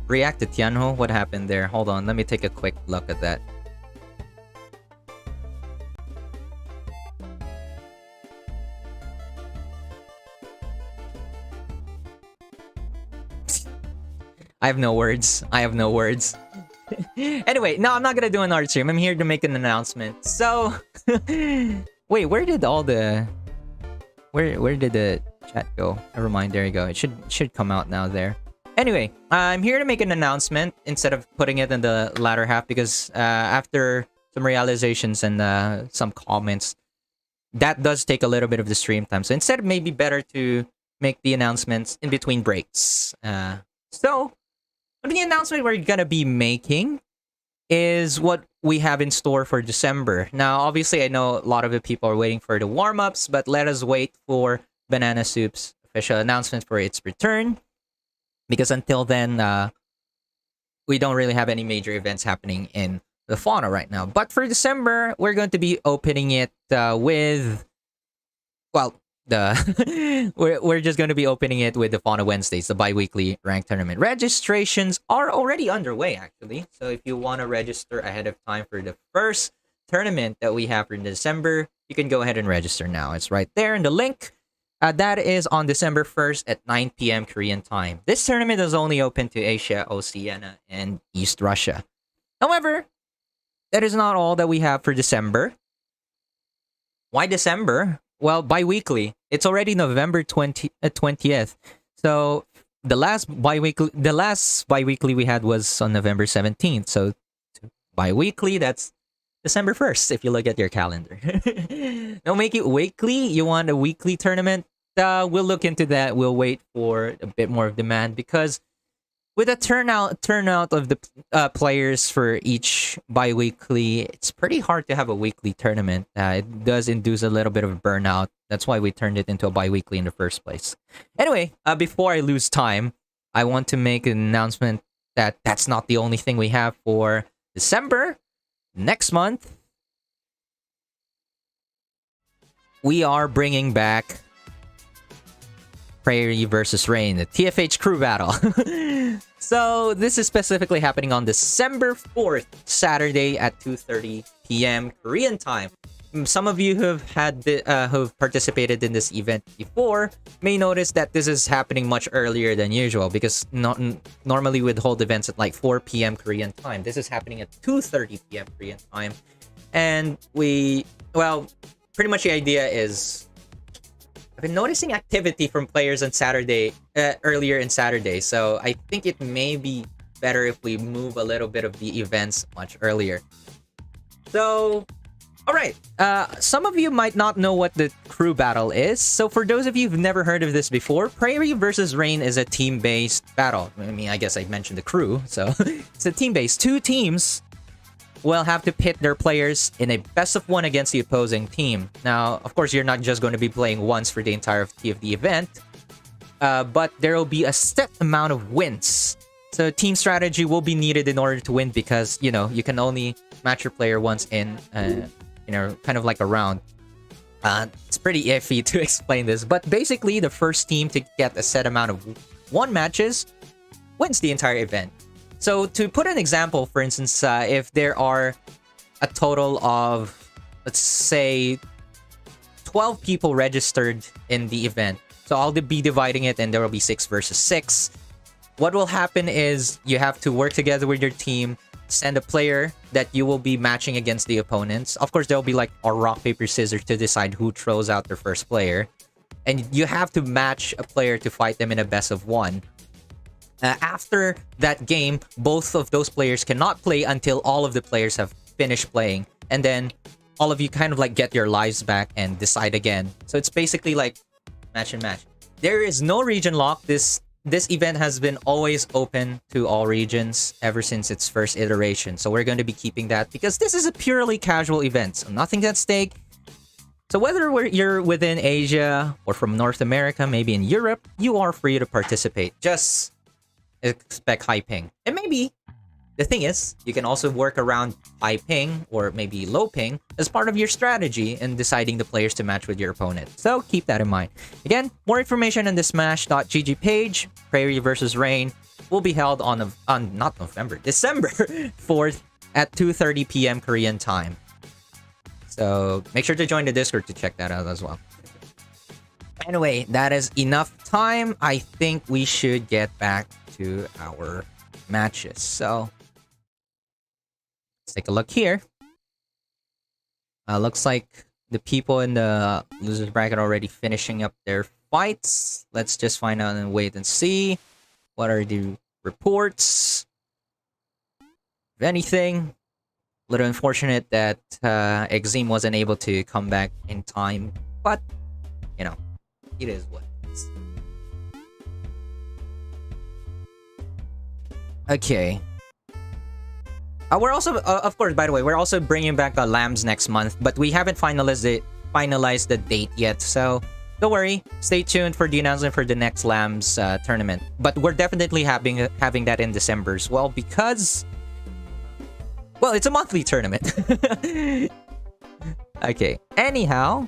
react to Tianho. What happened there? Hold on, let me take a quick look at that. I have no words. Anyway, no, I'm not gonna do an art stream. I'm here to make an announcement. So, wait, where did the chat go? Never mind. There you go. It should come out now. There. Anyway, I'm here to make an announcement instead of putting it in the latter half because after some realizations and some comments, that does take a little bit of the stream time. So instead, it may be better to make the announcements in between breaks. So the announcement we're gonna be making is what we have in store for December. Now, obviously, I know a lot of the people are waiting for the warm-ups, but let us wait for Banana Soup's official announcement for its return. Because until then, we don't really have any major events happening in the fauna right now. But for December, we're going to be opening it with... Well, we're just going to be opening it with the Fauna Wednesdays, the bi-weekly ranked tournament. Registrations are already underway, actually. So if you want to register ahead of time for the first tournament that we have in December, you can go ahead and register now. It's right there in the link. That is on December 1st at 9 p.m. Korean time. This tournament is only open to Asia, Oceania, and East Russia. However, that is not all that we have for December. Why December? Well, bi-weekly. It's already November 20th. So the last bi-weekly we had was on November 17th. So bi-weekly, that's December 1st if you look at your calendar. Don't make it weekly. You want a weekly tournament? We'll look into that. We'll wait for a bit more of demand because with a turnout of the players for each bi-weekly, it's pretty hard to have a weekly tournament. It does induce a little bit of burnout. That's why we turned it into a bi-weekly in the first place. Anyway, before I lose time, I want to make an announcement that that's not the only thing we have for December. Next month, we are bringing back Prairie versus Rain, the TFH crew battle. So this is specifically happening on December 4th, Saturday at 2:30 p.m. Korean time. Some of you who've participated in this event before may notice that this is happening much earlier than usual because normally we'd hold events at like 4 p.m. Korean time. This is happening at 2:30 p.m. Korean time. And pretty much the idea is I've been noticing activity from players on Saturday, earlier in Saturday, so I think it may be better if we move a little bit of the events much earlier. So, alright, some of you might not know what the crew battle is. So for those of you who've never heard of this before, Prairie versus Rain is a team-based battle. I mean, I guess I mentioned the crew, so it's a team-based. 2 teams will have to pit their players in a best of 1 against the opposing team. Now, of course, you're not just going to be playing once for the entirety of the event, but there will be a set amount of wins. So team strategy will be needed in order to win because, you know, you can only match your player once in, you know, kind of like a round. It's pretty iffy to explain this, but basically the first team to get a set amount of 1 matches wins the entire event. So to put an example, for instance, if there are a total of, let's say, 12 people registered in the event. So I'll be dividing it and there will be 6 versus 6. What will happen is you have to work together with your team, send a player that you will be matching against the opponents. Of course, there'll be like a rock, paper, scissors to decide who throws out their first player. And you have to match a player to fight them in a best of 1. After that game, both of those players cannot play until all of the players have finished playing. And then all of you kind of like get your lives back and decide again. So it's basically like match and match. There is no region lock. This event has been always open to all regions ever since its first iteration. So we're going to be keeping that because this is a purely casual event. So nothing's at stake. So whether you're within Asia or from North America, maybe in Europe, you are free to participate. Just expect high ping. And maybe the thing is, you can also work around high ping or maybe low ping as part of your strategy in deciding the players to match with your opponent. So keep that in mind. Again, more information on the smash.gg page. Prairie versus Rain will be held on December 4th at 2:30 p.m. Korean time. So make sure to join the Discord to check that out as well. Anyway, that is enough time. I think we should get back to our matches. So let's take a look here. Looks like the people in the losers bracket are already finishing up their fights. Let's just find out and wait and see. What are the reports? If anything, a little unfortunate that Exim wasn't able to come back in time, but you know, it is what it is. Okay. We're also, of course, by the way, we're also bringing back Lambs next month, but we haven't finalized the date yet, so don't worry. Stay tuned for the announcement for the next Lambs tournament. But we're definitely having that in December as well because, well, it's a monthly tournament. Okay. Anyhow,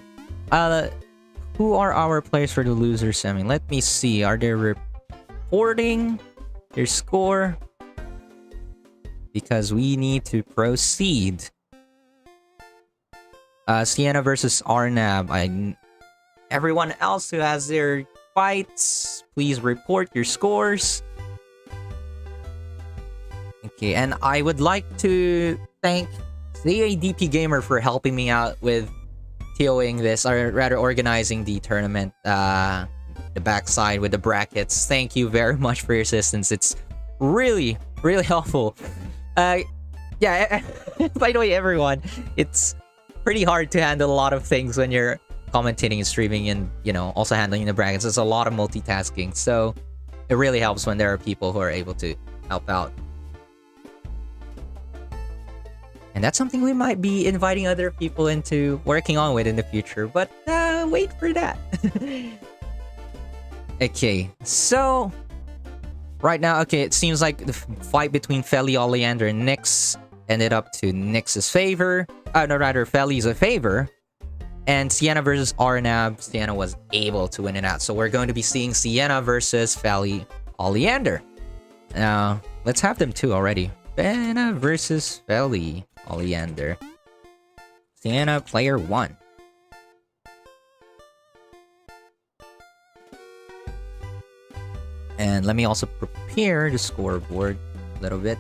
who are our players for the loser semi? Let me see. Are they reporting their score? Because we need to proceed. Sienna versus Arnab. Everyone else who has their fights, please report your scores. Okay, and I would like to thank CADP Gamer for helping me out with TOing this, or rather organizing the tournament, the backside with the brackets. Thank you very much for your assistance. It's really, really helpful. Yeah, by the way, everyone, it's pretty hard to handle a lot of things when you're commentating and streaming and, you know, also handling the brackets. It's a lot of multitasking, so it really helps when there are people who are able to help out. And that's something we might be inviting other people into working on with in the future, but wait for that. Okay, so right now, okay, it seems like the fight between Feli, Oleander, and Nyx ended up to Nyx's favor. No, rather, Feli's favor. And Sienna versus Arnab, Sienna was able to win it out. So we're going to be seeing Sienna versus Feli, Oleander. Now, let's have them two already. Sienna versus Feli, Oleander. Sienna, player 1. And let me also prepare the scoreboard a little bit.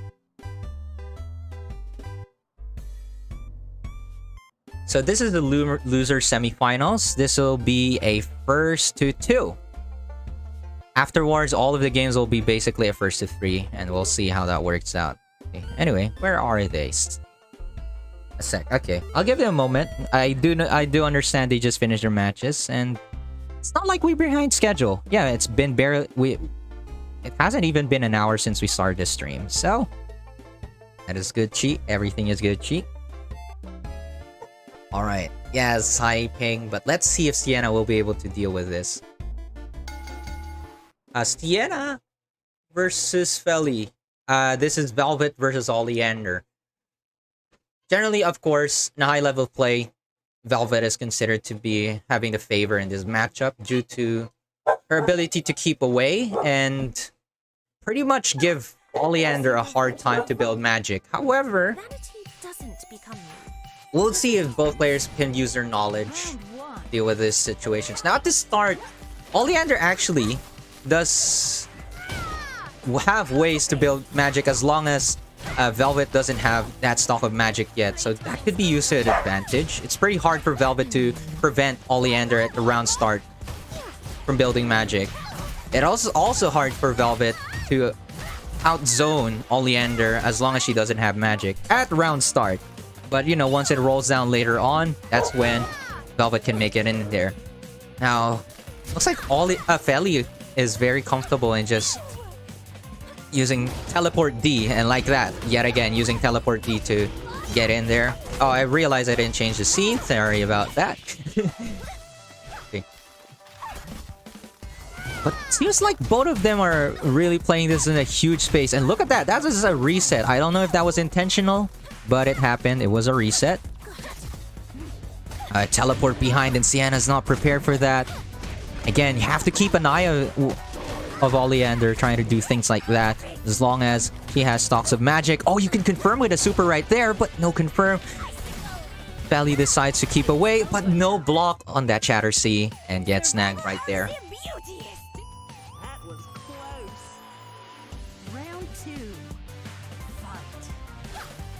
So this is the loser semifinals. This will be a first to 2. afterwards, all of the games will be basically a first to 3, and we'll see how that works out. Okay. Anyway, where are they? A sec. Okay, I'll give them a moment. I do understand they just finished their matches, and it's not like we're behind schedule. Yeah, it's been barely it hasn't even been an hour since we started this stream, so that is good cheat. Everything is good cheat. All right. Yes, high ping, but let's see if Sienna will be able to deal with this. Sienna versus Feli. This is Velvet versus Oleander. Generally, of course, in a high-level play, Velvet is considered to be having the favor in this matchup due to her ability to keep away and pretty much give Oleander a hard time to build magic. However, we'll see if both players can use their knowledge to deal with these situations. Now, at the start, Oleander actually does have ways to build magic as long as Velvet doesn't have that stock of magic yet, so that could be used to an advantage. It's pretty hard for Velvet to prevent Oleander at the round start from building magic. It also hard for Velvet to outzone Oleander as long as she doesn't have magic at round start. But you know, once it rolls down later on, that's when Velvet can make it in there. Now, looks like Feli is very comfortable in just using Teleport D, and like that, yet again, using Teleport D to get in there. Oh, I realized I didn't change the scene. Sorry about that. Okay. But it seems like both of them are really playing this in a huge space. And look at that. That was a reset. I don't know if that was intentional, but it happened. It was a reset. Teleport behind, and Sienna's not prepared for that. Again, you have to keep an eye of Oleander trying to do things like that, as long as he has stocks of magic. Oh, you can confirm with a super right there, but no confirm. Feli decides to keep away, but no block on that Shatter C, and gets snagged right there.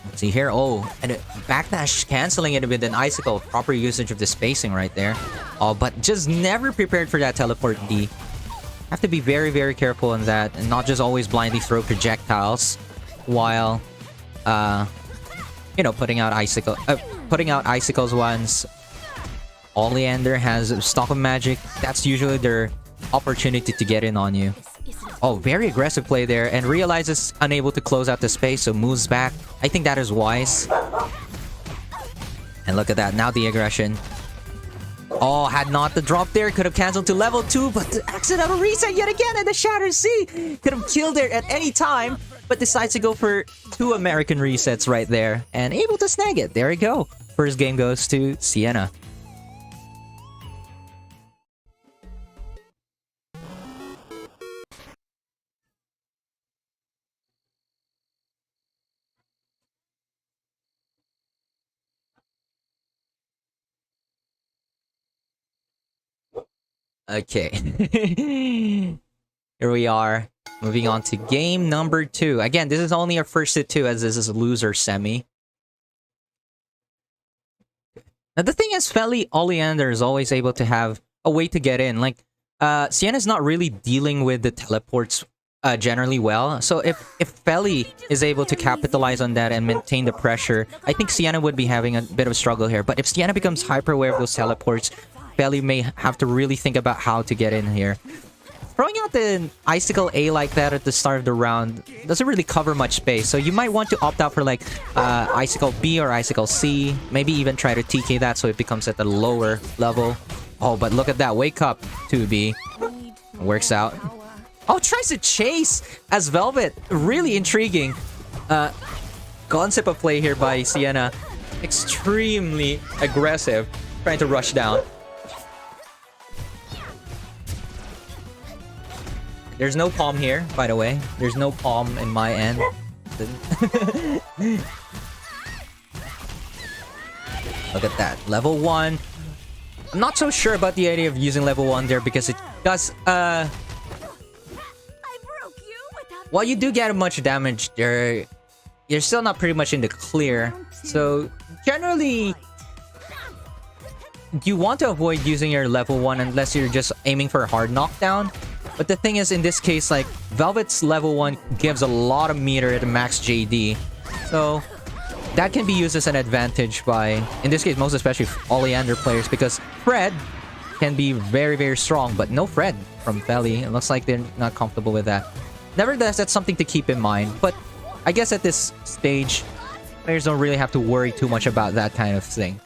Let's see here. Oh, and backdash canceling it with an icicle. Proper usage of the spacing right there. Oh, but just never prepared for that teleport D. Have to be very, very careful in that, and not just always blindly throw projectiles while, you know, putting out icicles once Oleander has a stock of magic. That's usually their opportunity to get in on you. Oh, very aggressive play there, and realizes unable to close out the space, so moves back. I think that is wise. And look at that, now the aggression. Oh, had not the drop there, could have cancelled to level 2, but the accidental reset yet again, and the Shatter C could have killed it at any time, but decides to go for 2 American resets right there, and able to snag it. There we go. First game goes to Sienna. Okay. Here we are. Moving on to game number 2. Again, this is only our first to 2, as this is a loser semi. Now, the thing is, Feli Oleander is always able to have a way to get in. Like, Sienna's not really dealing with the teleports generally well. So if Feli is able to capitalize on that and maintain the pressure, I think Sienna would be having a bit of a struggle here. But if Sienna becomes hyper aware of those teleports, Feli may have to really think about how to get in here. Throwing out the Icicle A like that at the start of the round doesn't really cover much space, so you might want to opt out for like Icicle B or Icicle C. Maybe even try to TK that so it becomes at the lower level. Oh, but look at that. Wake up, 2B. Works out. Oh, tries to chase as Velvet. Really intriguing. Concept of play here by Sienna. Extremely aggressive. Trying to rush down. There's no palm here, by the way. There's no palm in my end. Look at that. Level 1. I'm not so sure about the idea of using level 1 there because it does, while you do get much damage there, you're still not pretty much in the clear. So, generally, you want to avoid using your level 1 unless you're just aiming for a hard knockdown. But the thing is, in this case, like, Velvet's level 1 gives a lot of meter at max JD. So, that can be used as an advantage by, in this case, most especially Oleander players, because Fred can be very, very strong, but no Fred from Feli. It looks like they're not comfortable with that. Nevertheless, that's something to keep in mind. But I guess at this stage, players don't really have to worry too much about that kind of thing.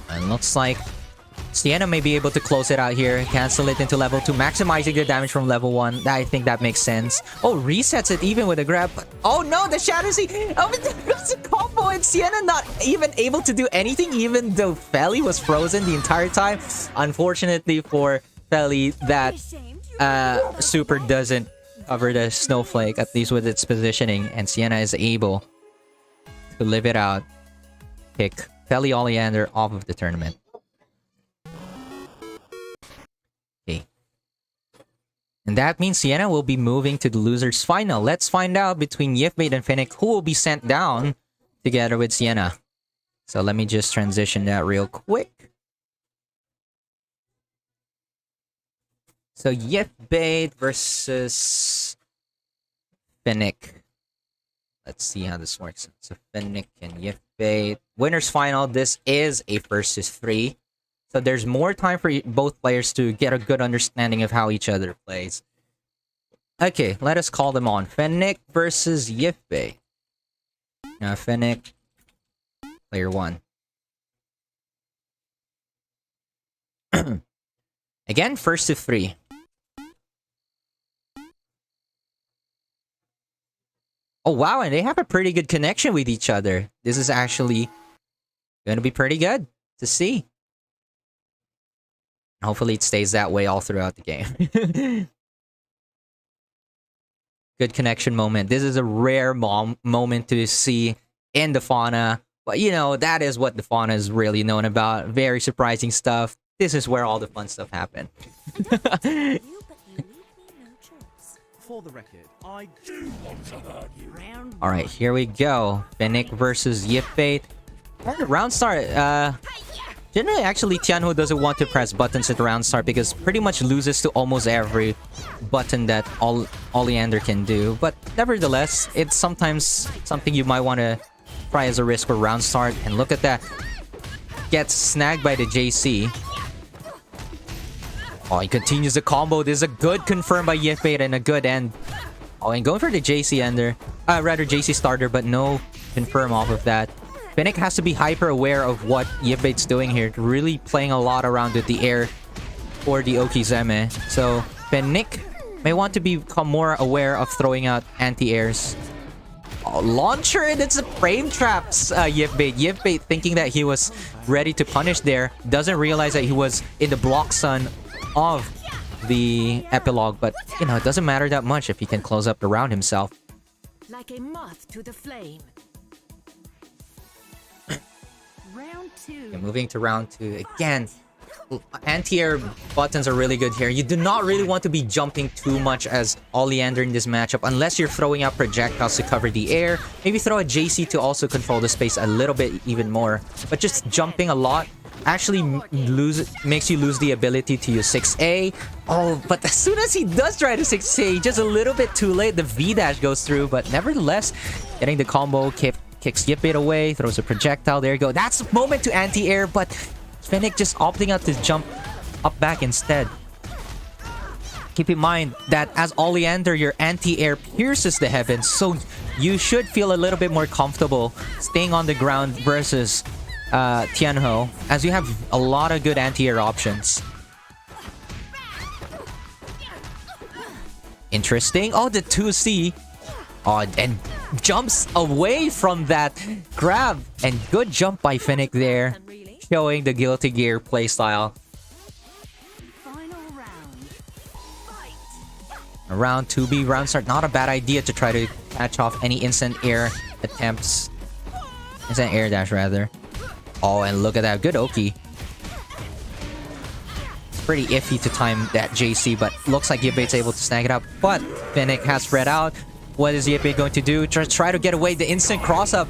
And looks like Sienna may be able to close it out here, cancel it into level 2, maximizing the damage from level 1. I think that makes sense. Oh, resets it even with a grab. Oh no, the Shadow Sea! Oh, it's a combo and Sienna not even able to do anything even though Feli was frozen the entire time. Unfortunately for Feli, that super doesn't cover the Snowflake, at least with its positioning, and Sienna is able to live it out. Pick Feli Oleander off of the tournament. Okay. And that means Sienna will be moving to the loser's final. Let's find out between Yifbait and Finnick who will be sent down together with Sienna. So let me just transition that real quick. So Yifbait versus Finnick. Let's see how this works. So Finnick and Yifbait. Winner's final. This is a versus 3. So there's more time for both players to get a good understanding of how each other plays. Okay, let us call them on. Finnick versus Yifbait. Now Finnick, player 1. Again, first to 3. Oh wow, and they have a pretty good connection with each other. This is actually going to be pretty good to see. Hopefully it stays that way all throughout the game. Good connection moment. This is a rare moment to see in the fauna. But you know, that is what the fauna is really known about. Very surprising stuff. This is where all the fun stuff happens. For the record, I do want to hurt you. Alright, here we go. Finnick versus Yifbait. Round start, generally, actually, Tianho doesn't want to press buttons at round start because pretty much loses to almost every button that Oleander can do. But nevertheless, it's sometimes something you might want to try as a risk for round start. And look at that. Gets snagged by the JC. Oh, he continues the combo. This is a good confirm by Yifbait and a good end. Oh, and going for the JC ender. Rather, JC starter, but no confirm off of that. Finnick has to be hyper aware of what Yifbait's doing here. Really playing a lot around with the air or the Okizeme. So Finnick may want to become more aware of throwing out anti-airs. Oh, launcher, and it's a frame traps Yifbait. Yifbait thinking that he was ready to punish there. Doesn't realize that he was in the block sun of the epilogue. But, you know, it doesn't matter that much if he can close up the round himself. Like a moth to the flame. Round 2. Okay, moving to round 2. Again, anti-air buttons are really good here. You do not really want to be jumping too much as Oleander in this matchup unless you're throwing out projectiles to cover the air. Maybe throw a JC to also control the space a little bit even more. But just jumping a lot actually makes you lose the ability to use 6A. Oh, but as soon as he does try to 6A, just a little bit too late, the V-dash goes through. But nevertheless, getting the combo, kicks Yifbait away, throws a projectile. There you go. That's the moment to anti-air, but Finnick just opting out to jump up back instead. Keep in mind that as Oleander, your anti-air pierces the heavens, so you should feel a little bit more comfortable staying on the ground versus Tianho, as you have a lot of good anti-air options. Interesting. Oh, the 2C. Oh, and jumps away from that grab. And good jump by Finnick there, showing the Guilty Gear playstyle. Round 2B, round start. Not a bad idea to try to catch off any instant air attempts. Instant air dash, rather. Oh, and look at that. Good Oki. It's pretty iffy to time that JC, but looks like Yifbait's able to snag it up. But Finnick has spread out. What is Yifbait going to do? Try to get away. The instant cross-up.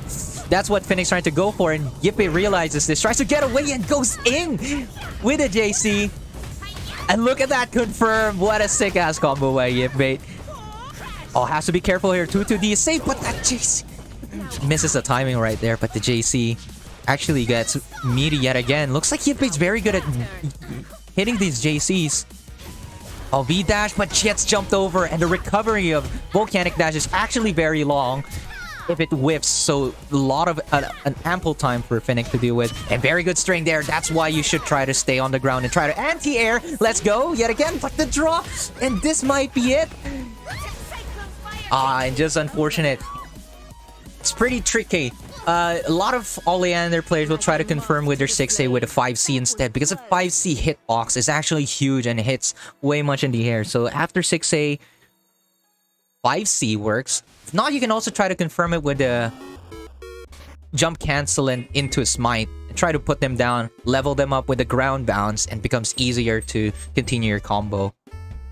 That's what Phoenix trying to go for, and Yippee realizes this, tries to get away and goes in with a JC. And look at that, confirm. What a sick ass combo by Yippee. Oh, has to be careful here. 2-2D is safe, but that JC misses the timing right there. But the JC actually gets meaty yet again. Looks like Yippee's very good at hitting these JCs. Oh, V dash, but she gets jumped over, and the recovery of Volcanic Dash is actually very long if it whiffs, so a lot of an ample time for Finnick to deal with. And very good string there. That's why you should try to stay on the ground and try to anti-air. Let's go yet again, but the draw, and this might be it. And just unfortunate. It's pretty tricky. A lot of Oleander players will try to confirm with their 6A with a 5C instead, because a 5C hitbox is actually huge and hits way much in the air. So after 6A, 5C works. If not, you can also try to confirm it with a jump cancel and into a smite. And try to put them down, level them up with a ground bounce, and becomes easier to continue your combo.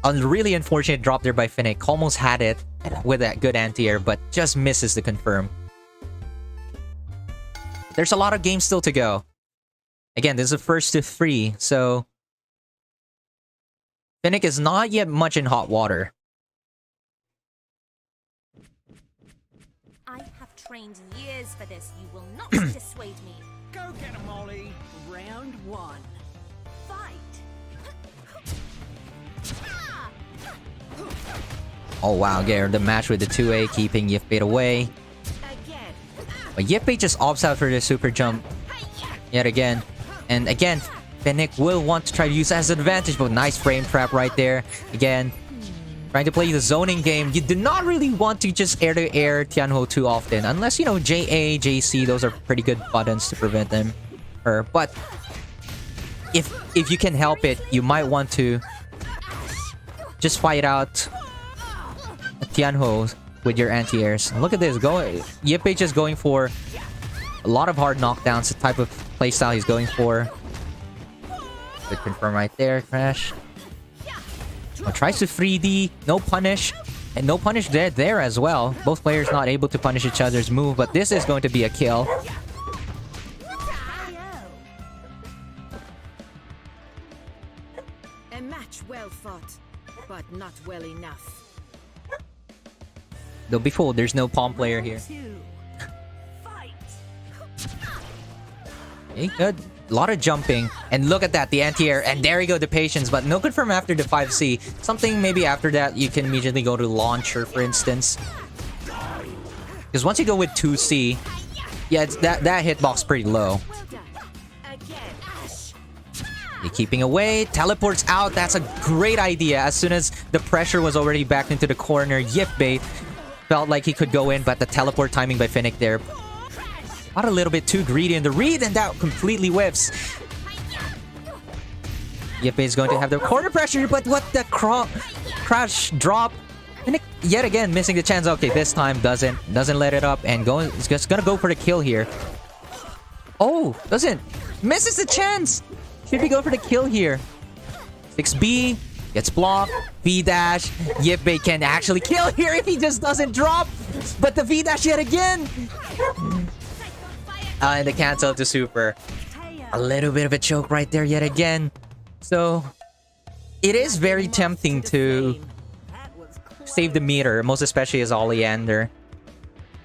A really unfortunate drop there by Finnick. Almost had it with that good anti-air, but just misses the confirm. There's a lot of games still to go. Again, this is the first to 3, so Finnick is not yet much in hot water. I have trained years for this. You will not dissuade me. Go get him, Ollie. Round 1. Fight. Oh wow, get the match with the 2A, keeping Yippee away. Again. But Yippee just opts out for the super jump yet again. And again, Finnick will want to try to use that as an advantage, but nice frame trap right there. Again, trying to play the zoning game. You do not really want to just air-to-air Tianho too often. Unless, you know, JA, JC, those are pretty good buttons to prevent them. But if you can help it, you might want to just fight out Tianho with your anti-airs. Look at this. Yippee just going for a lot of hard knockdowns, the type of playstyle he's going for. Good confirm right there, Crash. Tries to 3D, no punish. And no punish there as well. Both players not able to punish each other's move, but this is going to be a kill. A match well fought, but not well enough. Don't be fooled, there's no palm player here. Okay, good. A lot of jumping. And look at that, the anti-air. And there you go, the patience. But no confirm after the 5C. Something maybe after that, you can immediately go to launcher, for instance. Because once you go with 2C, yeah, it's that hitbox pretty low. You're keeping away, teleports out. That's a great idea. As soon as the pressure was already backed into the corner, Yippee felt like he could go in, but the teleport timing by Finnick there. Got a little bit too greedy in the read, and that completely whiffs. Yippee is going to have the corner pressure, but what the crash drop. Finnick yet again missing the chance. Okay, this time doesn't let it up, and is just gonna go for the kill here. Oh, doesn't. Misses the chance. Should we go for the kill here? 6B gets blocked. V-dash. Yippee can actually kill here if he just doesn't drop. But the V-dash yet again. And the cancel to super. A little bit of a choke right there yet again. So, it is very tempting to save the meter, most especially as Oleander.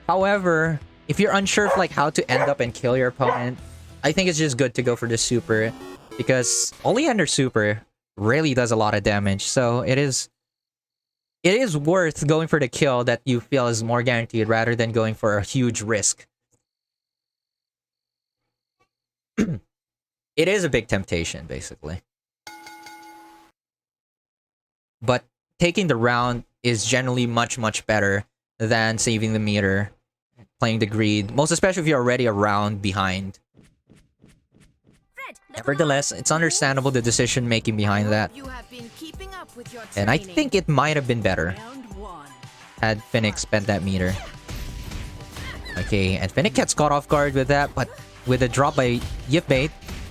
However, if you're unsure of like how to end up and kill your opponent, I think it's just good to go for the super. Because Oleander super really does a lot of damage. So it is worth going for the kill that you feel is more guaranteed rather than going for a huge risk. It is a big temptation, basically. But taking the round is generally much, much better than saving the meter, playing the greed, most especially if you're already a round behind. Nevertheless, it's understandable the decision making behind that. And I think it might have been better had Finnick spent that meter. Okay, and Finnick gets caught off guard with that, but with a drop by Yippee,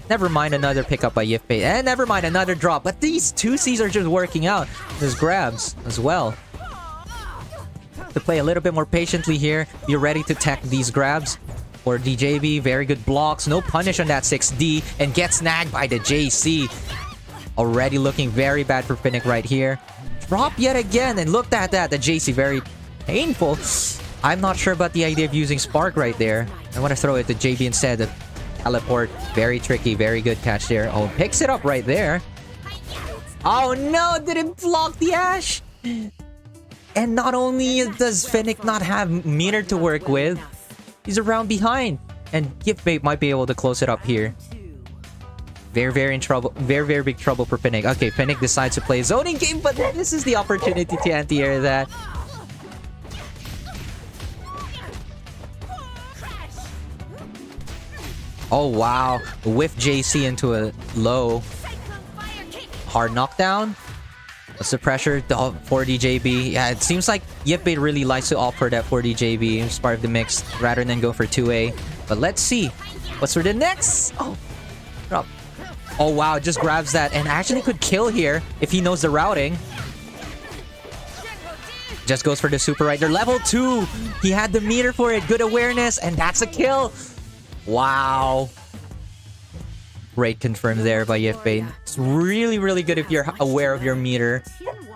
never mind another pickup by Yippee, and never mind another drop. But these 2Cs are just working out. There's grabs as well. To play a little bit more patiently here, be ready to tech these grabs. for DJB. Very good blocks. No punish on that 6D. And gets snagged by the JC. Already looking very bad for Finnick right here. Drop yet again. And look at that. The JC very painful. I'm not sure about the idea of using Spark right there. I want to throw it to JB instead of teleport. Very tricky. Very good catch there. Oh, picks it up right there. Oh no, didn't block the Ash. And not only does Finnick not have meter to work with, he's around behind. And Giftbait might be able to close it up here. Very in trouble. Very big trouble for Finnick. Okay, Finnick decides to play a zoning game, but this is the opportunity to anti-air that. Oh wow, whiff JC into a low. Hard knockdown. What's the pressure? The 4DJB. Yeah, it seems like Yipbait really likes to opt for that 4DJB as part of the mix rather than go for 2A. But let's see. What's for the next? Oh, drop. Oh wow, just grabs that and actually could kill here if he knows the routing. Just goes for the super right there. Level 2. He had the meter for it. Good awareness. And that's a kill. Wow. Great confirmed there by Yifbait. It's really good if you're aware of your meter.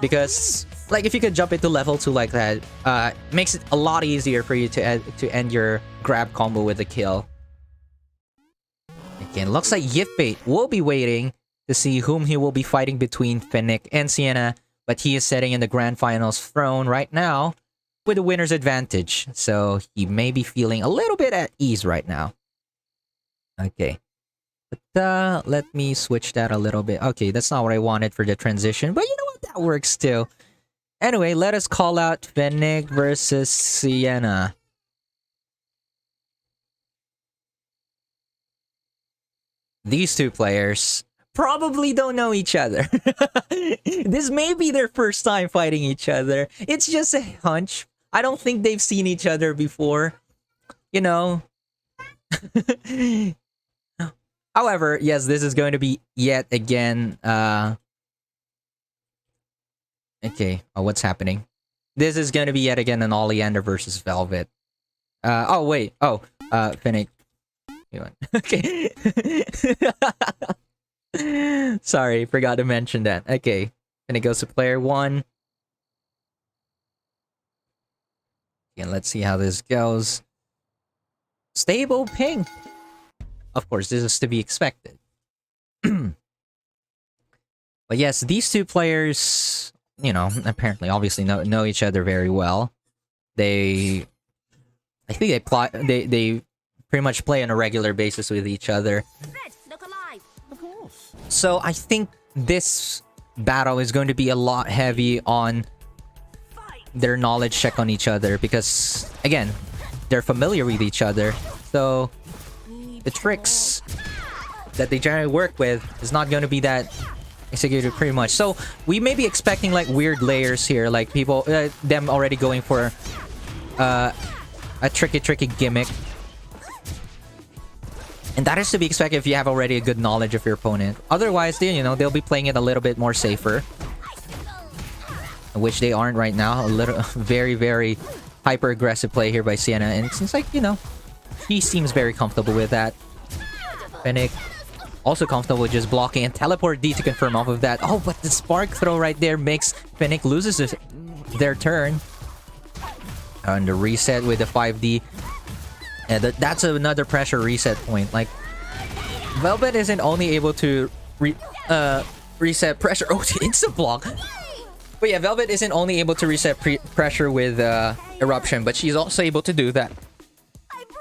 Because, like, if you could jump into level 2 like that, makes it a lot easier for you to end your grab combo with a kill. Again, looks like Yifbait will be waiting to see whom he will be fighting between Finnick and Sienna. But he is sitting in the Grand Finals throne right now with a winner's advantage. So he may be feeling a little bit at ease right now. Okay. But let me switch that a little bit. Okay, that's not what I wanted for the transition. But you know what? That works too. Anyway, let us call out Finnick versus Sienna. These two players probably don't know each other. This may be their first time fighting each other. It's just a hunch. I don't think they've seen each other before. You know. However, yes, this is going to be yet again... Okay. Oh, what's happening? This is going to be yet again an Oleander versus Velvet. Oh, wait. Oh, Finnick. Okay. Sorry, forgot to mention that. Okay. Finnick goes to player 1. And let's see how this goes. Stable ping. Of course, this is to be expected. But yes, these two players, you know, apparently, obviously know each other very well. I think they pretty much play on a regular basis with each other. Of course. So I think this battle is going to be a lot heavy on their knowledge check on each other because, again, they're familiar with each other. So the tricks that they generally work with is not going to be that executed pretty much. So we may be expecting like weird layers here, like people, them already going for a tricky gimmick. And that is to be expected if you have already a good knowledge of your opponent. Otherwise, you know, they'll be playing it a little bit more safer. Which they aren't right now. A little, very hyper-aggressive play here by Sienna. And it seems like, you know, he seems very comfortable with that. Finnick also comfortable with just blocking and teleport D to confirm off of that. Oh, but the spark throw right there makes Finnick loses their turn. And the reset with the 5D. And that's another pressure reset point. Like, Velvet isn't only able to reset pressure. Oh, the instant block. But yeah, Velvet isn't only able to reset pressure with Eruption, but she's also able to do that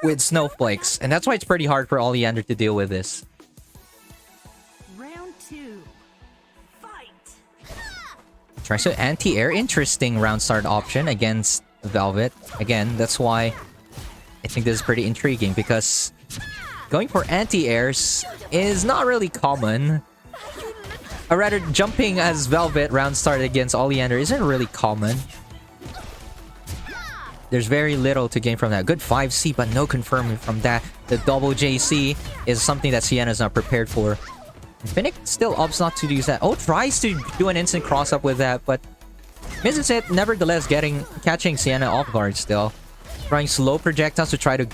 with Snowflakes. And that's why it's pretty hard for Oleander to deal with this. Round 2. Fight. Tries to anti-air. Interesting round start option against Velvet. Again, that's why I think this is pretty intriguing, because going for anti-airs is not really common. Or rather, jumping as Velvet round start against Oleander isn't really common. There's very little to gain from that. Good 5C, but no confirming from that. The double JC is something that Sienna's not prepared for. And Finnick still opts not to use that. Oh, tries to do an instant cross-up with that, but misses it. Nevertheless, catching Sienna off guard still. Throwing slow projectiles to try to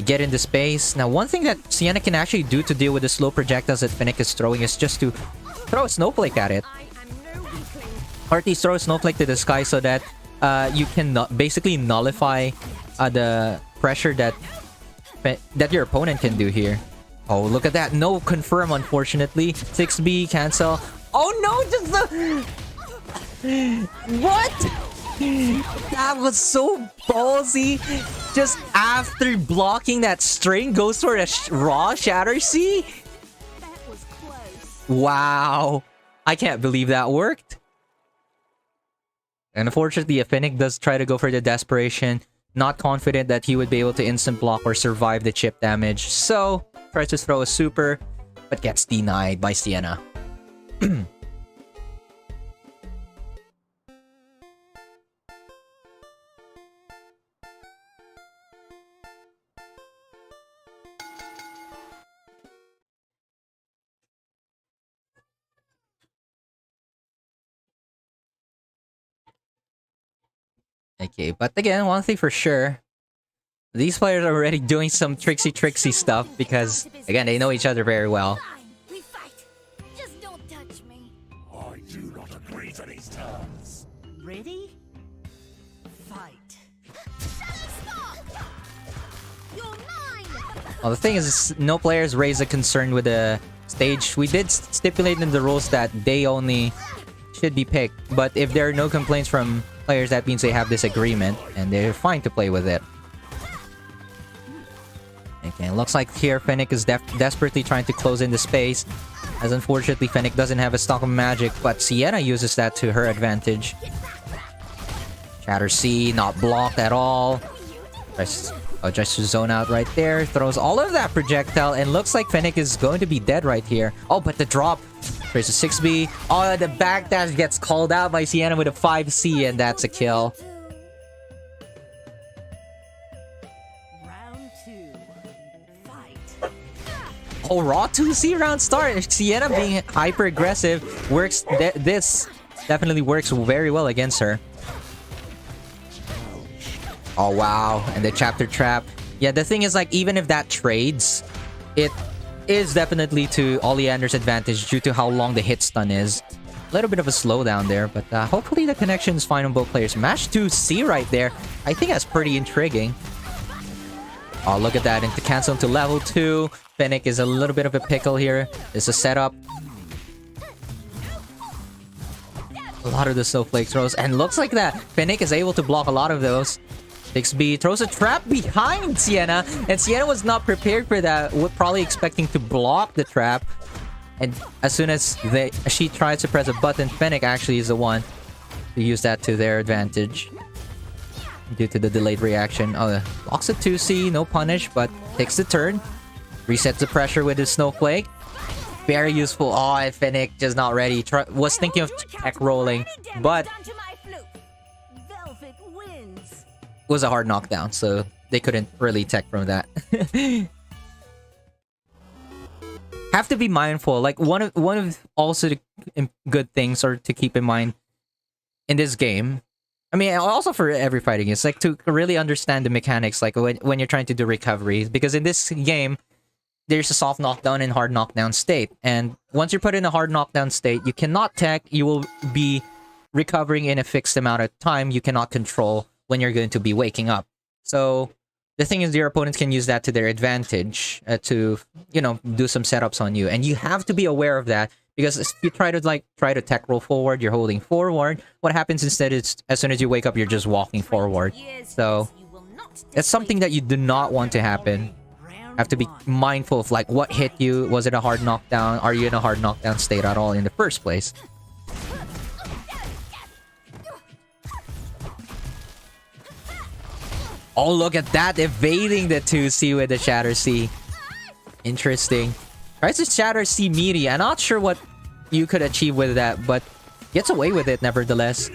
get into space. Now, one thing that Sienna can actually do to deal with the slow projectiles that Finnick is throwing is just to throw a snowflake at it. Or at least throw a snowflake to the sky so that you can basically nullify the pressure that your opponent can do here. Oh, look at that. No confirm, unfortunately. 6B, cancel. Oh no, just the... What? That was so ballsy. Just after blocking that string, goes for a raw Shatter C? That was close. Wow. I can't believe that worked. And unfortunately, Finnick does try to go for the desperation. Not confident that he would be able to instant block or survive the chip damage. So, tries to throw a super, but gets denied by Sienna. Okay, but again, one thing for sure. These players are already doing some tricksy stuff because, again, they know each other very well. Fine, we fight. Just don't touch me. I do not agree to these terms. Ready? Fight. Stop! You're mine! Well, the thing is, no players raise a concern with the stage. We did stipulate in the rules that they only should be picked, but if there are no complaints from players, that means they have this agreement and they're fine to play with it. Okay, looks like here Finnick is desperately trying to close in the space, as unfortunately Finnick doesn't have a stock of magic, but Sienna uses that to her advantage. Shatter C, not blocked at all. Just to zone out right there, throws all of that projectile, and looks like Finnick is going to be dead right here. Oh, but the drop. There's a 6B. Oh, the backdash gets called out by Sienna with a 5C, and that's a kill. Round 2. Fight. Oh, raw 2C round start. Sienna being hyper aggressive works. This definitely works very well against her. Oh, wow. And the chapter trap. Yeah, the thing is, like, even if that trades, it is definitely to Oleander's advantage due to how long the hit stun is. A little bit of a slowdown there, but hopefully the connection is fine on both players. Mash 2C right there. I think that's pretty intriguing. Oh, look at that. Into cancel into level 2. Finnick is a little bit of a pickle here. It's a setup. A lot of the snowflake throws. And looks like that Finnick is able to block a lot of those. 6B throws a trap behind Sienna, and Sienna was not prepared for that. We're probably expecting to block the trap, and as soon as she tries to press a button, Finnick actually is the one to use that to their advantage due to the delayed reaction. Oh, blocks a 2C, no punish, but takes the turn, resets the pressure with his snowflake. Very useful. Oh, and Finnick just not ready. Was thinking of tech rolling, but was a hard knockdown, so they couldn't really tech from that. Have to be mindful. Like one of also the good things or to keep in mind in this game. I mean, also for every fighting, it's like to really understand the mechanics. Like when you're trying to do recovery, because in this game, there's a soft knockdown and hard knockdown state, and once you're put in a hard knockdown state, you cannot tech. You will be recovering in a fixed amount of time. You cannot control when you're going to be waking up. So the thing is, your opponents can use that to their advantage to, you know, do some setups on you. And you have to be aware of that, because if you try to tech roll forward, you're holding forward. What happens instead is, as soon as you wake up, you're just walking forward. So it's something that you do not want to happen. Have to be mindful of like what hit you. Was it a hard knockdown? Are you in a hard knockdown state at all in the first place? Oh, look at that, evading the 2C with the Shatter C. Interesting. Tries to Shatter C meaty. I'm not sure what you could achieve with that, but gets away with it nevertheless.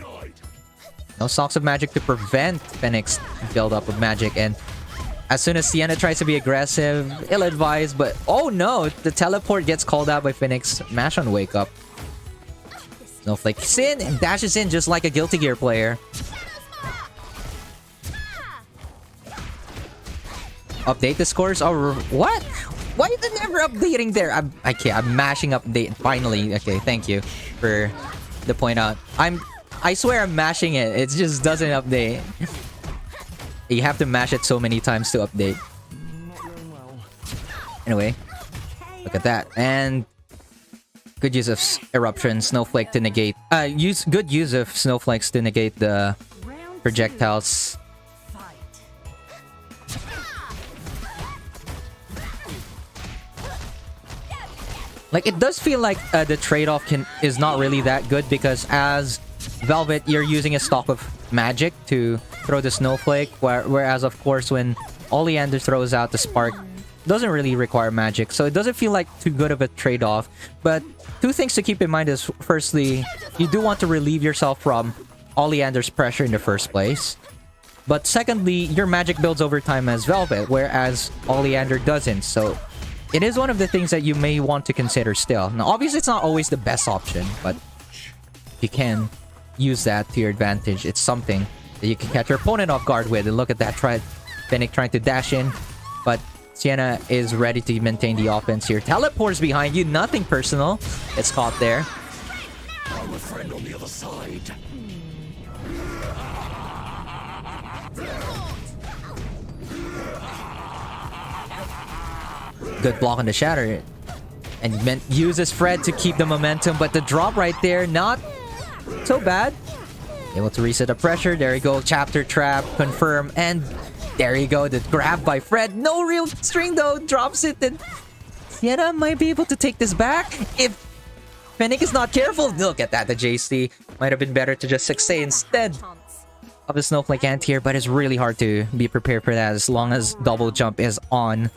No Socks of Magic to prevent Finnick's build-up of magic, and as soon as Sienna tries to be aggressive, ill-advised, but oh no, the teleport gets called out by Finnick's mash on Wake Up. Snowflake in and dashes in just like a Guilty Gear player. update the scores? Or what? Why is it never updating there? I'm mashing update finally. Okay, thank you for the point out. I swear I'm mashing it. It just doesn't update. You have to mash it so many times to update. Anyway, look at that. And good use of eruption, snowflake to negate. Good use of snowflakes to negate the projectiles. Like, it does feel like the trade-off is not really that good, because as Velvet, you're using a stock of magic to throw the snowflake, whereas of course when Oleander throws out the spark, doesn't really require magic, so it doesn't feel like too good of a trade-off. But two things to keep in mind is, firstly, you do want to relieve yourself from Oleander's pressure in the first place. But secondly, your magic builds over time as Velvet, whereas Oleander doesn't, so it is one of the things that you may want to consider still. Now, obviously, it's not always the best option, but you can use that to your advantage. It's something that you can catch your opponent off guard with. And look at that, Fennec trying to dash in, but Sienna is ready to maintain the offense here. Teleports behind you, nothing personal. It's caught there. I'm a friend on the other side. Good block on the shatter. And uses Fred to keep the momentum, but the drop right there, not so bad. Able to reset the pressure. There you go. Chapter trap, confirm, and there you go. The grab by Fred. No real string though. Drops it. Then Sienna might be able to take this back if Fennec is not careful. Look at that. The JC might have been better to just succeed instead of the snowflake anti-air, but it's really hard to be prepared for that as long as double jump is on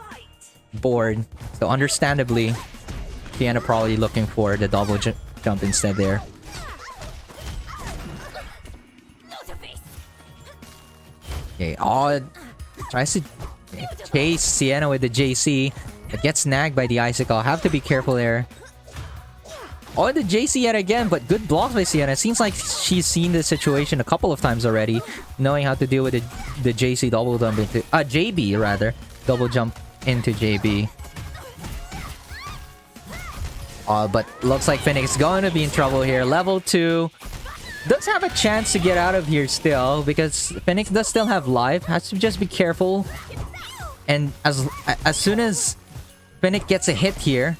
board. So understandably, Sienna probably looking for the double jump instead there. Okay, tries to chase Sienna with the JC, but gets snagged by the icicle. Have to be careful there. Oh, the JC yet again, but good blocks by Sienna. Seems like she's seen this situation a couple of times already, knowing how to deal with the JC double jump into JB rather, double jump into JB. But looks like Phoenix is going to be in trouble here. Level 2 does have a chance to get out of here still, because Phoenix does still have life. Has to just be careful. And as soon as Phoenix gets a hit here,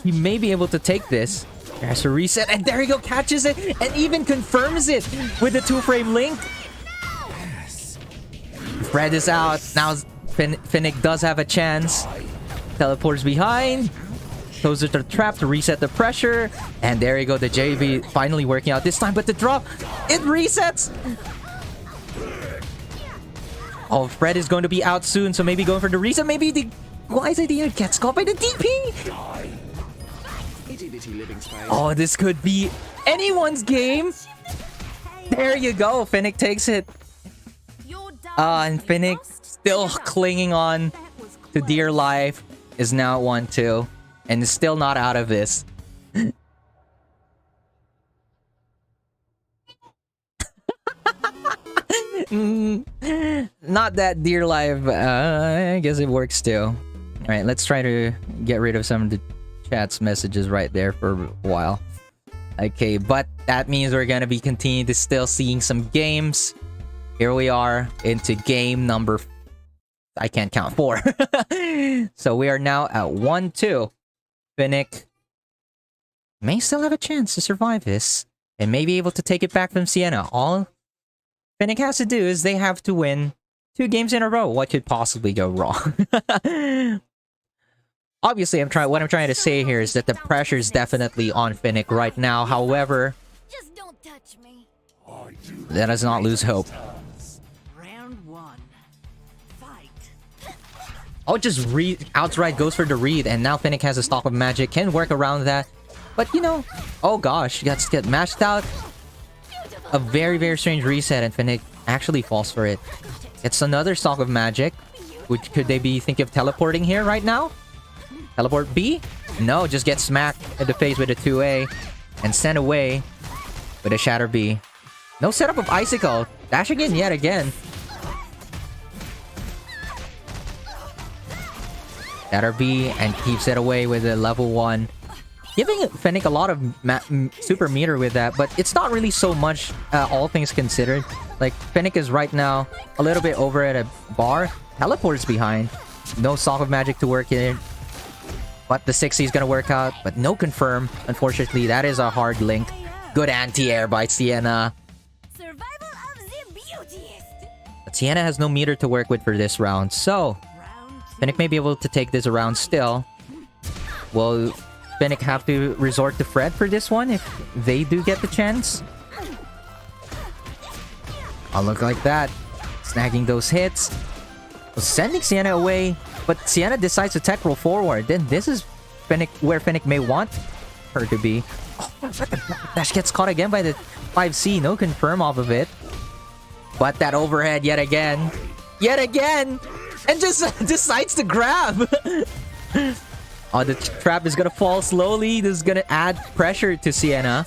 he may be able to take this. There's a reset, and there you go, catches it, and even confirms it with the 2-frame link. Fred is out. Now Finnick does have a chance. Teleports behind. Closer to the trap to reset the pressure. And there you go, the JV finally working out this time, but the drop, it resets. Oh, Fred is going to be out soon, so maybe going for the reset. Maybe the wise idea gets caught by the DP. Oh, this could be anyone's game. There you go. Finnick takes it. And Finnick, still clinging on to dear life, is now 1-2 and is still not out of this. Not that dear life. I guess it works too. Alright, let's try to get rid of some of the chat's messages right there for a while. Okay, but that means we're gonna be continuing to still seeing some games. Here we are into game number... I can't count. 4. So we are now at 1-2. Finnick may still have a chance to survive this and may be able to take it back from Sienna. All Finnick has to do is they have to win 2 games in a row. What could possibly go wrong? Obviously, what I'm trying to say here is that the pressure is definitely on Finnick right now. However, Just don't touch me. let us not lose hope. Round 1. Fight. Oh, just outright goes for the read, and now Finnick has a stock of magic, can work around that. But you know, oh gosh, get mashed out. A very, very strange reset, and Finnick actually falls for it. It's another stock of magic. Could they be thinking of teleporting here right now? Teleport B? No, just get smacked in the face with a 2A and sent away with a Shatter B. No setup of Icicle. Dash again yet again. Shatter B and keeps it away with a level 1. Giving Fennec a lot of super meter with that, but it's not really so much, all things considered. Like, Fennec is right now a little bit over at a bar. Teleports behind. No Sock of Magic to work in. But the 60 is gonna work out, but no confirm. Unfortunately, that is a hard link. Good anti-air by Sienna. Survival of the beautiest. But Sienna has no meter to work with for this round, so Fennec may be able to take this around still. Will Fennec have to resort to Fred for this one if they do get the chance? I'll look like that. Snagging those hits. Sending Sienna away, but Sienna decides to tech roll forward. Then this is Fennec, where Fennec may want her to be. Oh, Dash gets caught again by the 5C. No confirm off of it. But that overhead yet again. Yet again! And just decides to grab! Oh, the trap is gonna fall slowly. This is gonna add pressure to Sienna.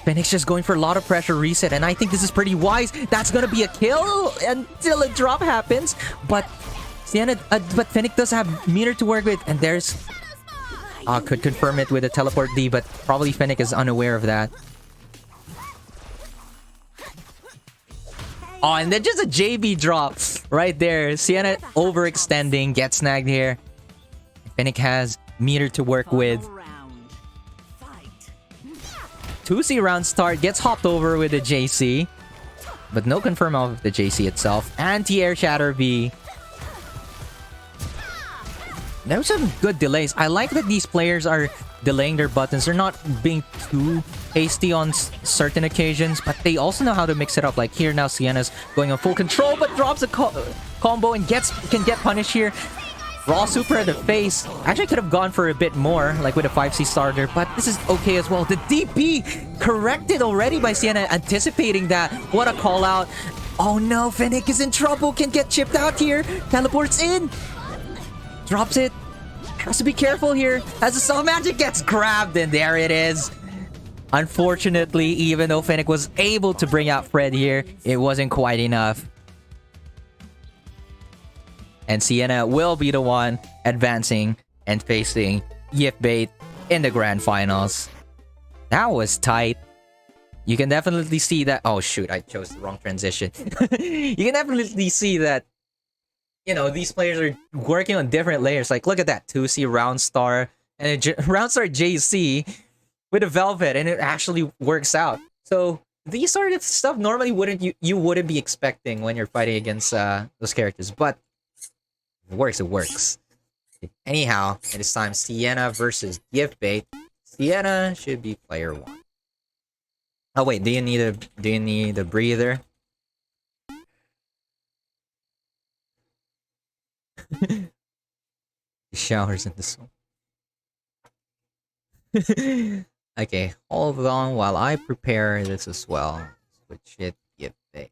Fennec's just going for a lot of pressure reset, and I think this is pretty wise. That's gonna be a kill until a drop happens. But Sienna, but Fennec does have meter to work with, and there's... could confirm it with a teleport D, but probably Fennec is unaware of that. Oh, and then just a JB drop right there. Sienna overextending, gets snagged here. Fennec has meter to work with. 2C round start, gets hopped over with a JC. But no confirm of the JC itself. Anti-air Shatter B. There's some good delays. I like that these players are delaying their buttons. They're not being too hasty on certain occasions, but they also know how to mix it up. Like here now, Sienna's going on full control, but drops a combo and can get punished here. Raw super at the face. Actually could have gone for a bit more, like with a 5C starter, but this is okay as well. The DP corrected already by Sienna, anticipating that. What a call out. Oh no, Fennec is in trouble. Can get chipped out here. Teleports in. Drops it. Has to be careful here. As the Soft Magic gets grabbed, and there it is. Unfortunately, even though Fennec was able to bring out Fred here, it wasn't quite enough. And Sienna will be the one advancing and facing Yifbait in the grand finals. That was tight. You can definitely see that... Oh shoot, I chose the wrong transition. You can definitely see that, you know, these players are working on different layers. Like, look at that. 2C Round Star and a Round Star JC with a Velvet, and it actually works out. So these sort of stuff normally you wouldn't be expecting when you're fighting against those characters. But it works, it works. Anyhow, it is time Sienna versus Yifbait. Sienna should be player 1. Oh wait, do you need a breather? The showers in the sun. Okay, hold on while I prepare this as well. Switch it, Yifbait.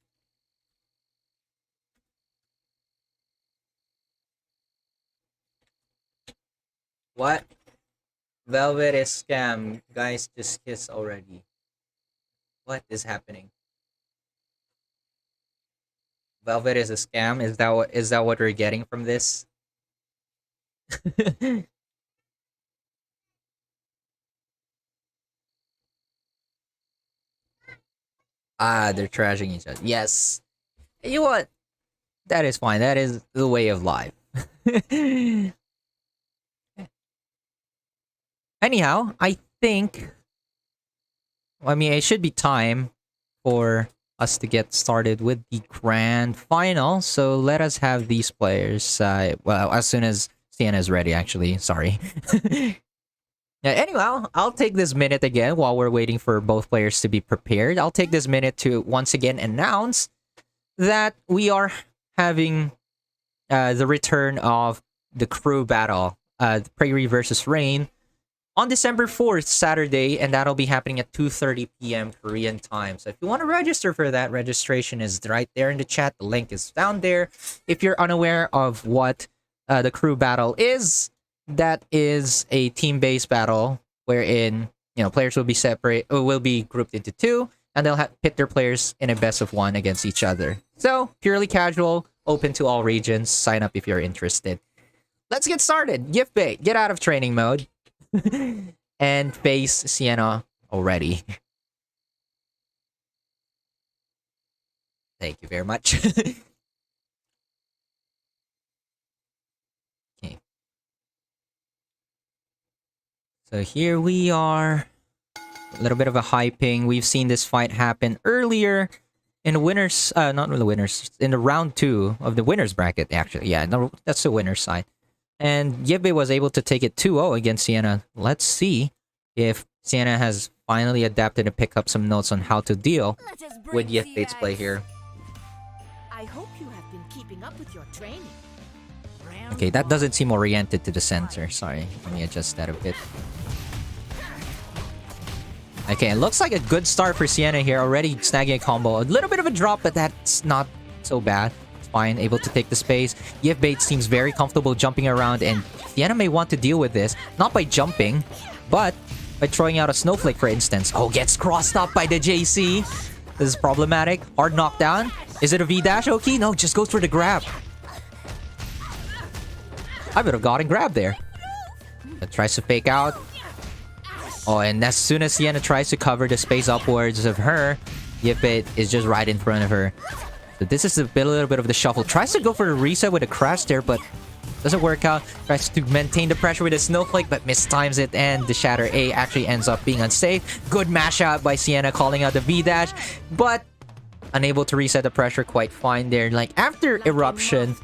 What? Velvet is scam. Guys, just kiss already. What is happening? Velvet is a scam? Is that what we're getting from this? They're trashing each other. Yes. You know what? That is fine. That is the way of life. Anyhow, I think... I mean, it should be time for us to get started with the grand final. So let us have these players... well, as soon as Sienna is ready, actually. Sorry. Anyhow, I'll take this minute again while we're waiting for both players to be prepared. I'll take this minute to once again announce that we are having the return of the crew battle, Prairie versus Rain, on December 4th, Saturday, and that'll be happening at 2:30 p.m. Korean time. So if you want to register for that, registration is right there in the chat. The link is found there. If you're unaware of what the crew battle is, that is a team-based battle wherein, you know, players will be grouped into 2, and they'll pit their players in a best of 1 against each other. So purely casual, open to all regions. Sign up if you're interested. let's get started. Gift bait, get out of training mode. And face Sienna already. Thank you very much. Okay. So here we are. A little bit of a hyping. We've seen this fight happen earlier in the winners, not the winners, in the round 2 of the winners bracket, actually. Yeah, no, that's the winner's side. And Yibbe was able to take it 2-0 against Sienna. Let's see if Sienna has finally adapted to pick up some notes on how to deal with Yibbe's play here. I hope you have been keeping up with your training. Okay, that doesn't seem oriented to the center. Sorry, let me adjust that a bit. Okay, it looks like a good start for Sienna here. Already snagging a combo. A little bit of a drop, but that's not so bad. It's fine. Able to take the space. Yibbe seems very comfortable jumping around, and Sienna may want to deal with this. Not by jumping, but by throwing out a snowflake, for instance. Oh, gets crossed up by the JC. This is problematic. Hard knockdown. Is it a V-dash, Oki? No, just goes for the grab. I would have gotten grabbed there. It tries to fake out. Oh, and as soon as Sienna tries to cover the space upwards of her, Yibbe is just right in front of her. So this is a little bit of the shuffle. Tries to go for a reset with a crash there, but doesn't work out. Tries to maintain the pressure with a snowflake, but mistimes it, and the Shatter A actually ends up being unsafe. Good mash out by Sienna, calling out the V-dash, but unable to reset the pressure quite fine there. Like, after Eruption,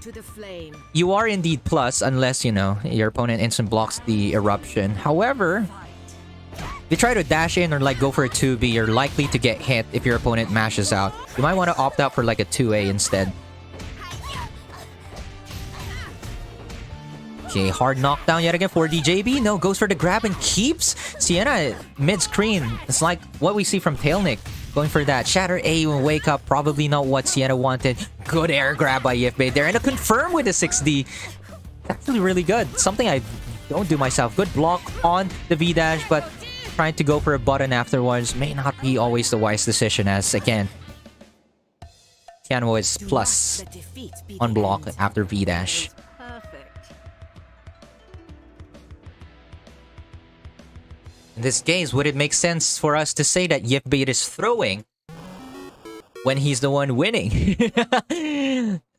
you are indeed plus, unless, you know, your opponent instant blocks the Eruption. However, if you try to dash in or like go for a 2B, you're likely to get hit if your opponent mashes out. You might want to opt out for like a 2A instead. Okay, hard knockdown yet again for DJB. No, goes for the grab and keeps Sienna mid-screen. It's like what we see from Tailnick. Going for that. Shatter A will wake up. Probably not what Sienna wanted. Good air grab by Yibbe there. And a confirm with a 6D. It's actually really good. Something I don't do myself. Good block on the V-dash, but trying to go for a button afterwards may not be always the wise decision, as again, Tianwo is plus on block after V-dash. In this case, would it make sense for us to say that Yibbe is throwing when he's the one winning?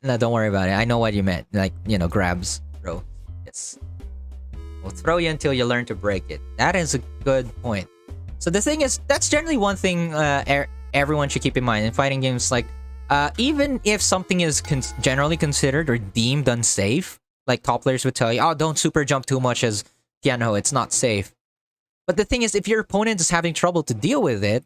No, don't worry about it. I know what you meant. Like, you know, grabs, throw. Yes. We'll throw you until you learn to break it. That is a good point. So the thing is, that's generally one thing everyone should keep in mind in fighting games. Like, even if something is generally considered or deemed unsafe, like top players would tell you, oh, don't super jump too much as Tianho, it's not safe. But the thing is, if your opponent is having trouble to deal with it,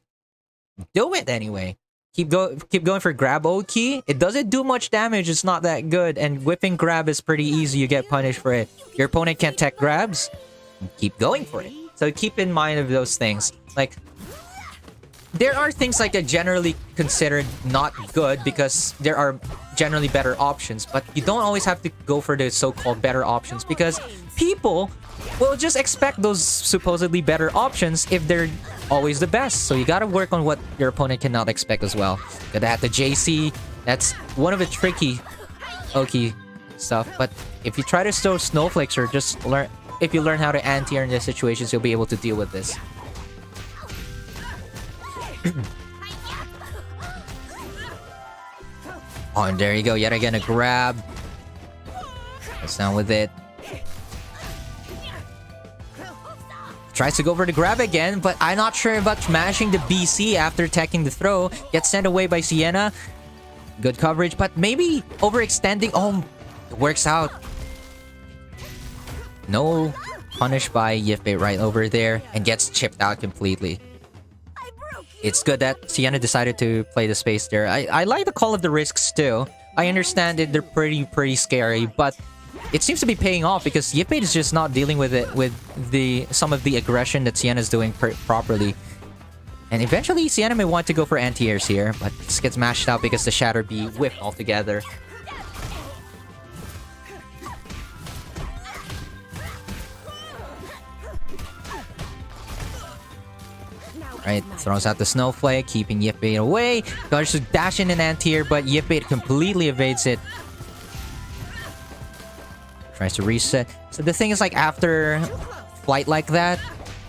do it anyway. Keep going for grab Oki. It doesn't do much damage. It's not that good. And whipping grab is pretty easy. You get punished for it. Your opponent can't tech grabs. Keep going for it. So keep in mind of those things. Like, there are things like that generally considered not good because there are generally better options. But you don't always have to go for the so-called better options because people will just expect those supposedly better options if they're always the best. So you gotta work on what your opponent cannot expect as well. Gotta have the JC. That's one of the tricky Oki stuff. But if you try to throw snowflakes or just learn, if you learn how to anti-air in these situations, you'll be able to deal with this. Oh, and there you go. Yet again, a grab. That's down with it. Tries to go for the grab again, but I'm not sure about smashing the BC after attacking the throw. Gets sent away by Sienna. Good coverage, but maybe overextending. Oh, it works out. No punish by Yibbe right over there and gets chipped out completely. It's good that Sienna decided to play the space there. I like the call of the risks too. I understand that they're pretty scary, but it seems to be paying off because Yibbe is just not dealing with it with some of the aggression that Sienna's doing properly. And eventually Sienna may want to go for anti-airs here, but this gets mashed out because the Shatter B whipped altogether. Right, throws out the snowflake, keeping Yibbe away. Goes to dash in an anti-air, but Yibbe completely evades it. Tries to reset. So the thing is, like, after flight like that,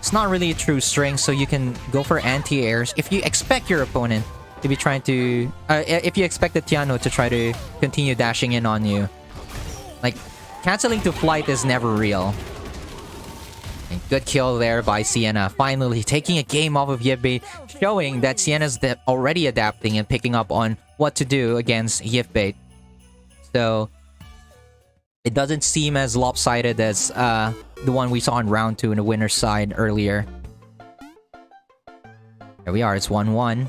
it's not really a true string, so you can go for anti-airs if you expect your opponent to be trying to... if you expect the Tiano to try to continue dashing in on you. Like, canceling to flight is never real. And good kill there by Sienna. Finally taking a game off of Yifbait, showing that Sienna's already adapting and picking up on what to do against Yifbait. So, it doesn't seem as lopsided as the one we saw in round 2 in the winner's side earlier. There we are, it's 1-1.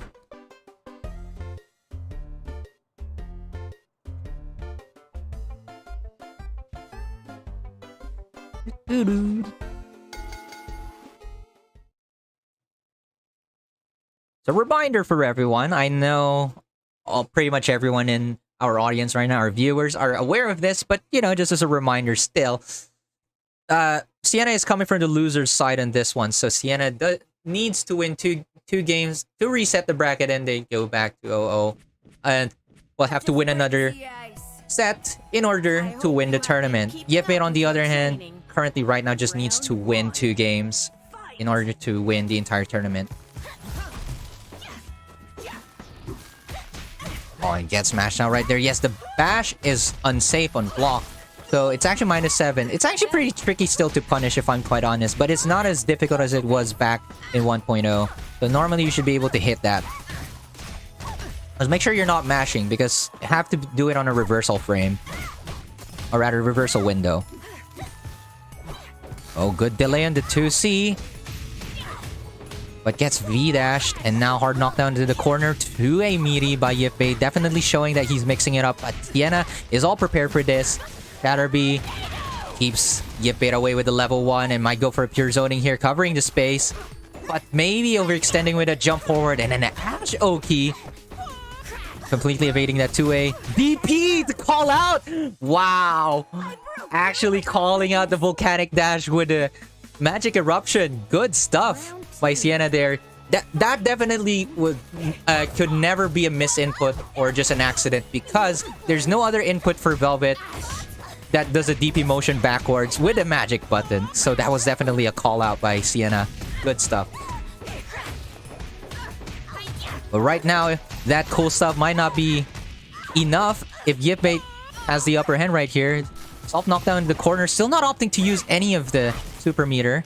So, reminder for everyone, I know pretty much everyone in our audience right now, our viewers, are aware of this, but, you know, just as a reminder still, Sienna is coming from the loser's side on this one, so Sienna needs to win two games to reset the bracket and they go back to 0-0. And we'll have to win another set in order to win the tournament. Yifbait, on the other hand, currently right now just needs to win 2 games in order to win the entire tournament. Oh, and gets smashed out right there. Yes, the bash is unsafe on block. So it's actually -7. It's actually pretty tricky still to punish, if I'm quite honest. But it's not as difficult as it was back in 1.0. So normally you should be able to hit that. Just make sure you're not mashing, because you have to do it on a reversal frame. Or rather, reversal window. Oh, good delay on the 2C. But gets V-dashed, and now hard knockdown to the corner to a meaty by Yifbait. Definitely showing that he's mixing it up. But Sienna is all prepared for this. Shatterbee keeps Yifbait away with the level 1 and might go for a pure zoning here, covering the space. But maybe overextending with a jump forward and an Ash Oki. Completely evading that 2A. DP to call out! Wow! Actually calling out the volcanic dash with a magic eruption. Good stuff by Sienna there. That definitely would could never be a misinput or just an accident, because there's no other input for Velvet that does a DP motion backwards with a magic button. So that was definitely a call out by Sienna. Good stuff. But right now, that cool stuff might not be enough if Yifbait has the upper hand right here. Soft knockdown in the corner. Still not opting to use any of the super meter.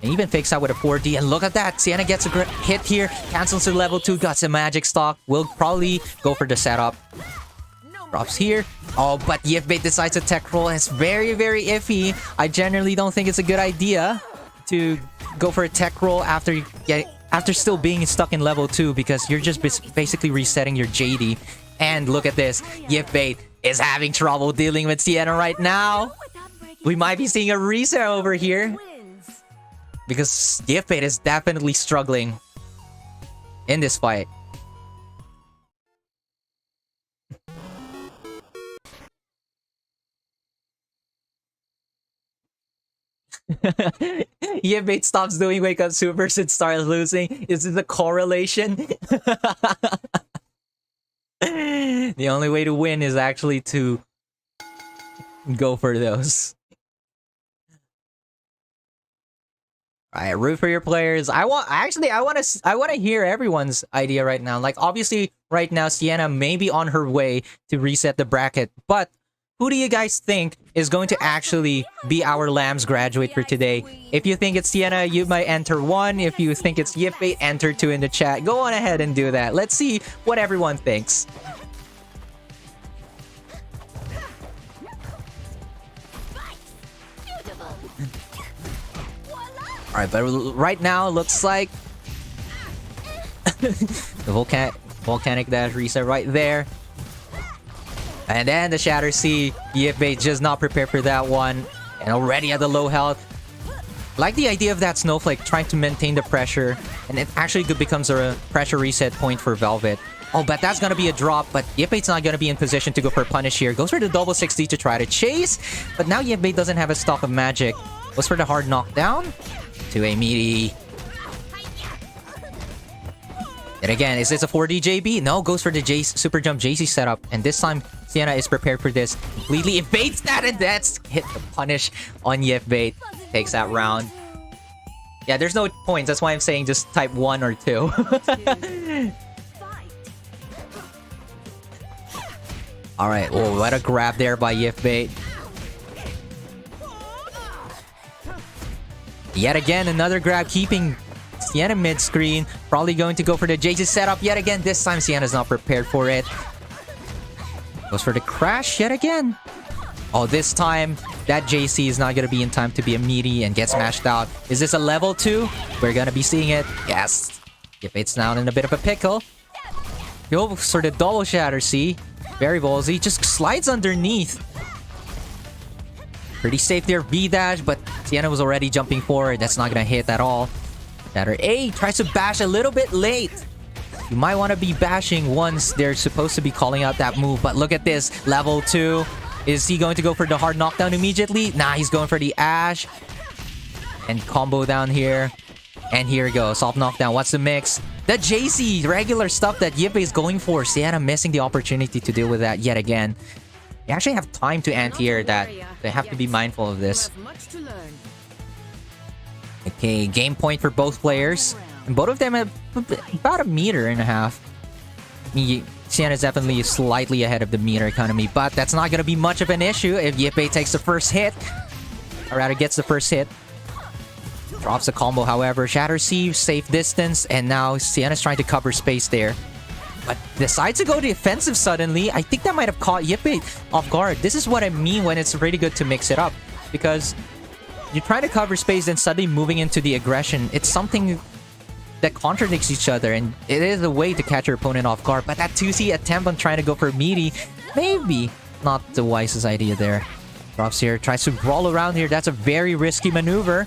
And even fakes out with a 4D. And look at that. Sienna gets a hit here. Cancels to level 2. Got some magic stock. Will probably go for the setup. Drops here. Oh, but Yifbait decides to tech roll. And it's very, very iffy. I generally don't think it's a good idea to go for a tech roll after still being stuck in level 2, because you're just basically resetting your JD. And look at this. Yifbait is having trouble dealing with Sienna right now. We might be seeing a reset over here, because Yifbait is definitely struggling in this fight. Yifbait stops doing wake up supers and starts losing. Is this a correlation? The only way to win is actually to go for those. Alright, root for your players. I want to hear everyone's idea right now. Like, obviously right now Sienna may be on her way to reset the bracket, but who do you guys think is going to actually be our Lambs graduate for today? If you think it's Sienna, you might enter 1. If you think it's Yifbait, enter 2 in the chat. Go on ahead and do that. Let's see what everyone thinks. Alright, but right now, looks like the volcanic dash reset right there. And then the Shatter C. Yifbait just not prepared for that one. And already at the low health. Like the idea of that Snowflake trying to maintain the pressure. And it actually becomes a pressure reset point for Velvet. Oh, but that's gonna be a drop. But Yifbait's not gonna be in position to go for a punish here. Goes for the double 60 to try to chase. But now Yifbait doesn't have a stock of magic. Goes for the hard knockdown. To a meaty. And again, is this a 4D JB? No, goes for the super jump JC setup. And this time, Sienna is prepared for this. Completely evades that, and that's hit the punish on Yifbait. Takes that round. Yeah, there's no points. That's why I'm saying just type 1 or 2. Alright, oh, what a grab there by Yifbait. Yet again, another grab, keeping Sienna mid-screen. Probably going to go for the JC setup yet again. This time, Sienna's not prepared for it. Goes for the crash yet again. Oh, this time, that JC is not going to be in time to be a meaty and get smashed out. Is this a level 2? We're going to be seeing it. Yes. Yifbait's now in a bit of a pickle. Go for the double shatter, see? Very ballsy. Just slides underneath. Pretty safe there, V-dash, but Sienna was already jumping forward. That's not going to hit at all. Shatter A tries to bash a little bit late. You might want to be bashing once they're supposed to be calling out that move, but look at this. Level 2. Is he going to go for the hard knockdown immediately? Nah, he's going for the Ash. And combo down here. And here we go. Soft knockdown. What's the mix? The JC, regular stuff that Yifbait is going for. Sienna missing the opportunity to deal with that yet again. You actually have time to anti-air that. They have to be mindful of this. Okay, game point for both players. And both of them have about 1.5 meters. Sienna's definitely slightly ahead of the meter economy, but that's not going to be much of an issue if Yifbait takes the first hit. Or rather, gets the first hit. Drops the combo, however. Shatter C, safe distance, and now Sienna's trying to cover space there. But decides to go defensive suddenly. I think that might have caught Yifbait off guard. This is what I mean when it's really good to mix it up. Because you're trying to cover space, then suddenly moving into the aggression. It's something that contradicts each other, and it is a way to catch your opponent off guard. But that 2C attempt on trying to go for meaty, maybe not the wisest idea there. Drops here, tries to brawl around here. That's a very risky maneuver.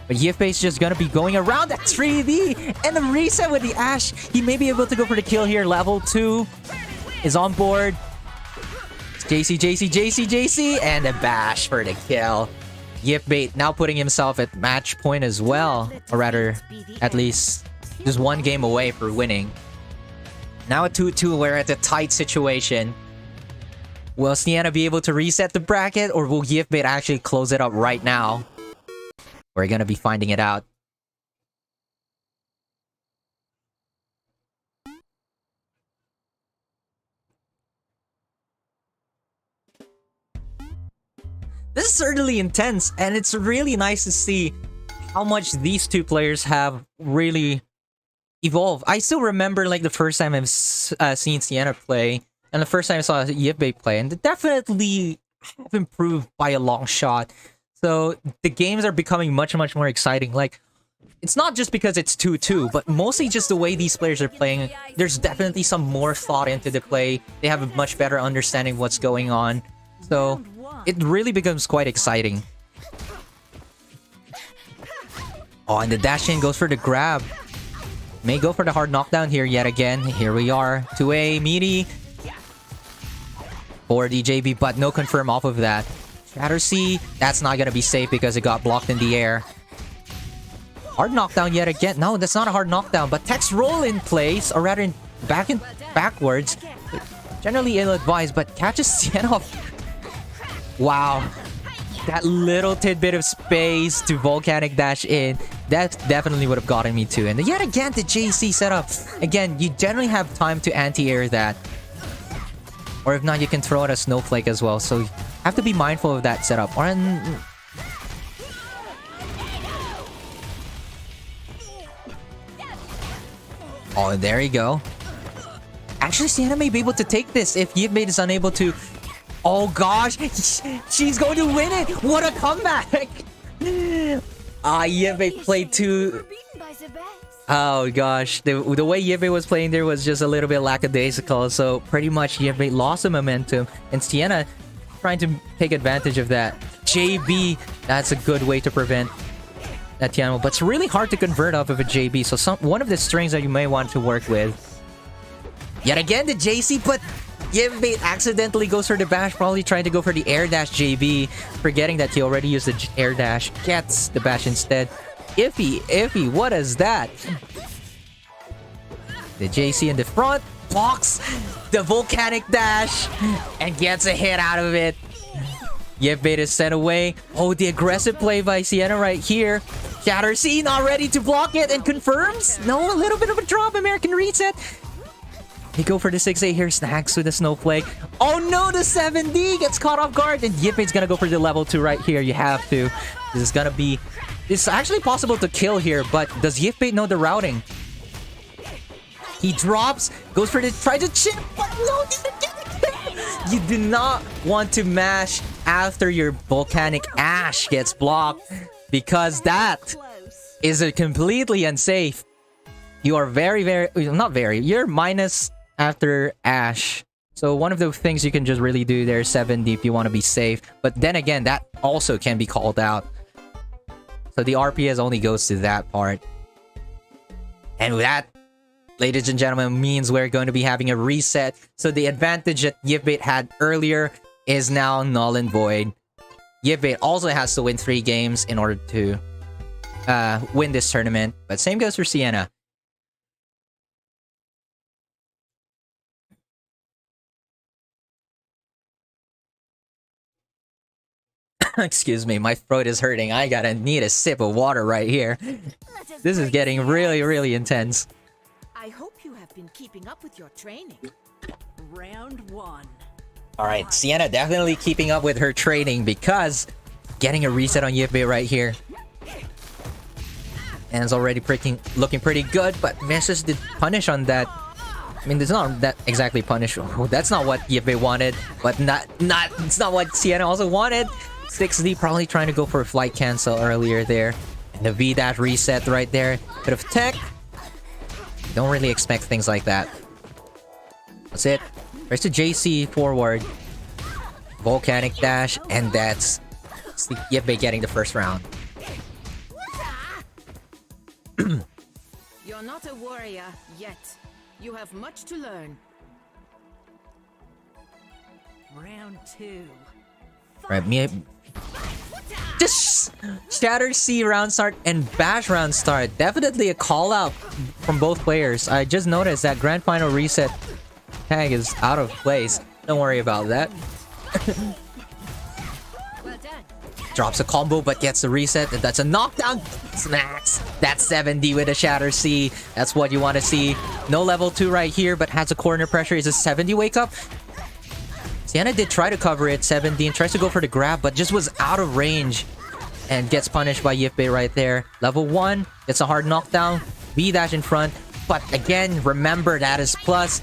But Yifbait's just gonna be going around that 3D, and the reset with the Ash. He may be able to go for the kill here. Level 2 is on board. JC, JC, JC, JC, and a bash for the kill. Yifbait now putting himself at match point as well. Or rather, at least just one game away for winning. Now at 2-2, we're at a tight situation. Will Sienna be able to reset the bracket, or will Yifbait actually close it up right now? We're gonna be finding it out. This is certainly intense, and it's really nice to see how much these two players have really evolved. I still remember like the first time I've seen Sienna play, and the first time I saw Yifbait play, and they definitely have improved by a long shot. So the games are becoming much more exciting. Like, it's not just because it's 2-2, but mostly just the way these players are playing. There's definitely some more thought into the play. They have a much better understanding of what's going on. So it really becomes quite exciting. Oh, and the dash in goes for the grab. May go for the hard knockdown here yet again. Here we are. 2A, meaty. 4D JB, but no confirm off of that. Shatter C, that's not gonna be safe because it got blocked in the air. Hard knockdown yet again. No, that's not a hard knockdown, but text roll in place, or rather backwards. Generally ill-advised, but catches Sienna off. Wow. That little tidbit of space to volcanic dash in, that definitely would have gotten me too. And yet again, the JC setup. Again, you generally have time to anti-air that. Or if not, you can throw out a snowflake as well. So you have to be mindful of that setup. Or oh, there you go. Actually, Sienna may be able to take this if Yifbait is unable to. Oh gosh, she's going to win it. What a comeback. Yifbait played too. Oh gosh, the way Yifbait was playing there was just a little bit lackadaisical. So pretty much Yifbait lost the momentum, and Sienna trying to take advantage of that. JB, that's a good way to prevent that Tiano, but it's really hard to convert off of a JB. So one of the strings that you may want to work with. Yet again, the JC, but Yifbait accidentally goes for the bash, probably trying to go for the air dash JB, forgetting that he already used the air dash. Gets the bash instead. Iffy, what is that? The JC in the front blocks the volcanic dash and gets a hit out of it. Yipbait is sent away. Oh, the aggressive play by Sienna right here. Shatter C not ready to block it and confirms. No, a little bit of a drop. American reset. They go for the 6A here. Snacks with the snowflake. Oh no, the 7D gets caught off guard. And Yipbait's gonna go for the level 2 right here. You have to. This is gonna be... It's actually possible to kill here, but does Yipbait know the routing? He drops, goes for the try to chip, but no, you do not want to mash after your volcanic ash gets blocked, because that is a completely unsafe. You are you're minus after ash. So one of the things you can just really do there is 7D if you want to be safe. But then again, that also can be called out. So the RPS only goes to that part. And with that, ladies and gentlemen, means we're going to be having a reset. So the advantage that Yipbait had earlier is now null and void. Yipbait also has to win 3 games in order to win this tournament. But same goes for Sienna. Excuse me, my throat is hurting. I gotta need a sip of water right here. This is getting really, really intense. I hope you have been keeping up with your training. Round 1. Alright, Sienna definitely keeping up with her training because getting a reset on Yipbait right here. And it's already looking pretty good, but misses the punish on that. I mean, it's not that exactly punish. That's not what Yipbait wanted, but it's not what Sienna also wanted. 6D probably trying to go for a flight cancel earlier there. And the V-dash reset right there. Bit of tech. Don't really expect things like that. That's it. There's the JC forward. Volcanic dash. And that's Yipbait getting the first round. You're not a warrior yet. You have much to learn. Round 2. Right, just Shatter C round start and Bash round start. Definitely a call out from both players. I just noticed that Grand Final reset tag is out of place. Don't worry about that. Well done. Drops a combo but gets the reset. And that's a knockdown. Smacks. That's 7D with a Shatter C. That's what you want to see. No level 2 right here, but has a corner pressure. Is a 70 wake up? Sienna did try to cover it, 7D, and tries to go for the grab, but just was out of range. And gets punished by Yipbait right there. Level 1, it's a hard knockdown. V-dash in front. But again, remember that is plus.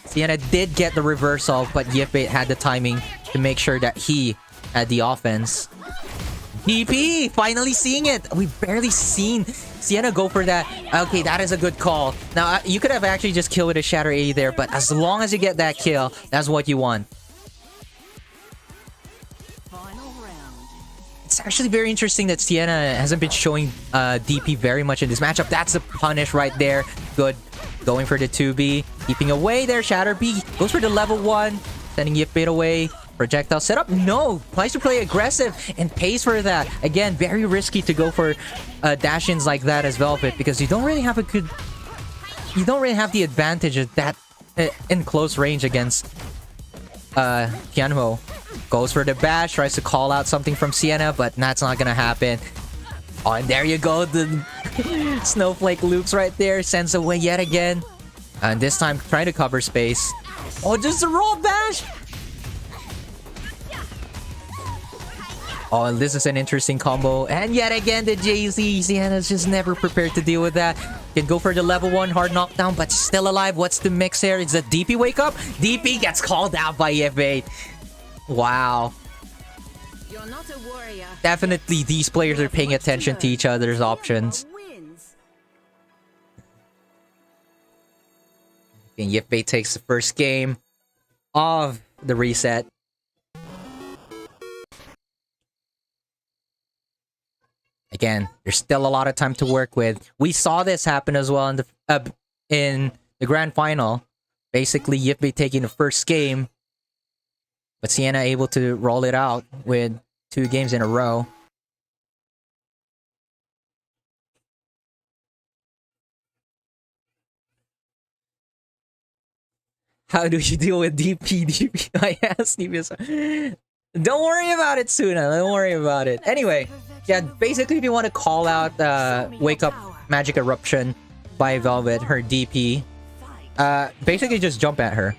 Sienna did get the reversal, but Yipbait had the timing to make sure that he had the offense. DP! Finally seeing it! We've barely seen Sienna go for that. Okay, that is a good call. Now, you could have actually just killed with a Shatter 80 there, but as long as you get that kill, that's what you want. It's actually very interesting that Sienna hasn't been showing DP very much in this matchup. That's a punish right there. Good. Going for the 2B. Keeping away there. Shatter B goes for the level 1. Sending Yipbait away. Projectile setup. No. Tries to play aggressive and pays for that. Again, very risky to go for dash-ins like that as Velvet because you don't really have a good... You don't really have the advantage of that in close range against Tianho. Goes for the bash, tries to call out something from Sienna, but that's not gonna happen. Oh, and there you go, the snowflake loops right there, sends away yet again. And this time, trying to cover space. Oh, just a raw bash! Oh, and this is an interesting combo. And yet again, the JZ. Sienna's just never prepared to deal with that. Can go for the level 1 hard knockdown, but still alive. What's the mix here? Is that DP wake up? DP gets called out by Yipbait. Wow. You're not a warrior. Definitely these players are paying attention to each other's options. And Yipbait takes the first game of the reset. Again, there's still a lot of time to work with. We saw this happen as well in the grand final. Basically, Yipbait taking the first game. But Sienna able to roll it out with 2 games in a row. How do you deal with DP? I asked DP. Don't worry about it, Suna. Don't worry about it. Anyway, yeah, basically if you want to call out Wake Up Magic Eruption by Velvet, her DP, basically just jump at her.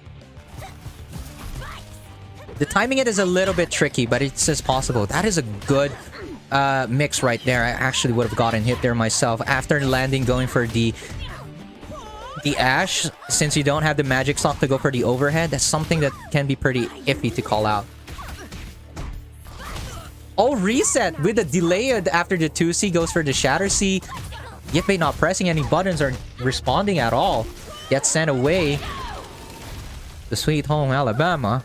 The timing it is a little bit tricky, but it's just possible. That is a good mix right there. I actually would have gotten hit there myself. After landing, going for the Ash, since you don't have the magic stock to go for the overhead, that's something that can be pretty iffy to call out. Oh, reset with the delay after the 2C goes for the Shatter C. Yippee not pressing any buttons or responding at all. Gets sent away. The sweet home Alabama.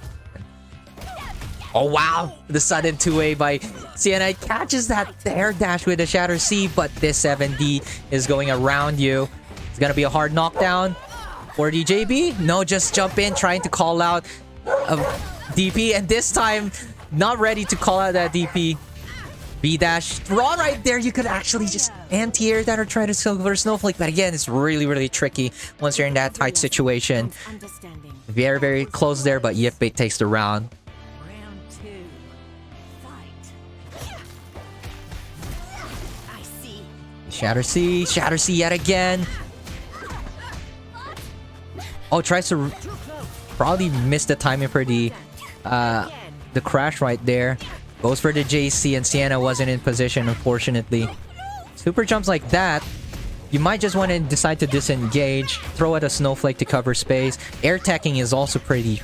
Oh wow! The sudden 2A by Sienna catches that air dash with the Shatter C, but this 7D is going around you. It's gonna be a hard knockdown for the JB. No, just jump in, trying to call out a DP, and this time not ready to call out that DP. B dash throw right there. You could actually just anti-air that or try to silver snowflake, but again, it's really tricky once you're in that tight situation. Very close there, but Yippee takes the round. Shatter C yet again. Oh, tries to probably miss the timing for the crash right there. Goes for the JC, and Sienna wasn't in position, unfortunately. Super jumps like that, you might just want to decide to disengage, throw at a snowflake to cover space. Air tacking is also pretty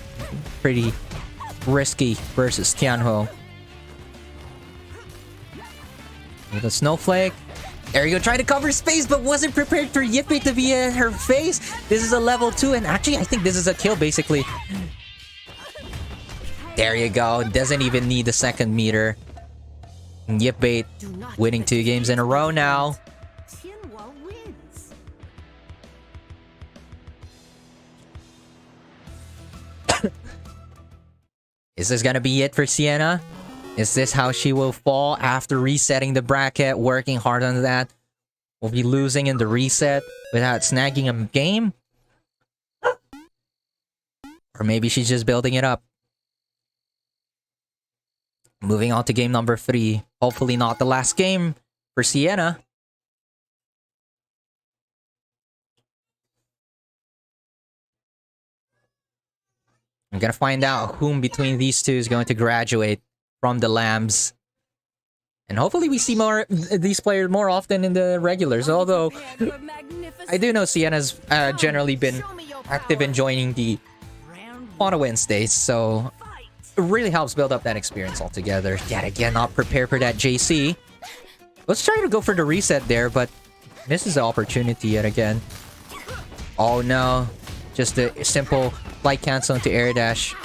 risky versus Tianho. With a snowflake. There you go, trying to cover space, but wasn't prepared for Yippee to be in her face. This is a level 2, and actually, I think this is a kill, basically. There you go. Doesn't even need the second meter. Yippee winning 2 games in a row now. Is this gonna be it for Sienna? Is this how she will fall after resetting the bracket, working hard on that? Will be losing in the reset without snagging a game? Or maybe she's just building it up. Moving on to game number 3. Hopefully not the last game for Sienna. I'm gonna find out whom between these two is going to graduate from the Lambs. And hopefully we see more these players more often in the regulars. Although, I do know Sienna's generally been active in joining the Mono Wednesdays. So, it really helps build up that experience altogether. Yet again, not prepared for that JC. Let's try to go for the reset there, but misses the opportunity yet again. Oh no. Just a simple flight cancel into air dash.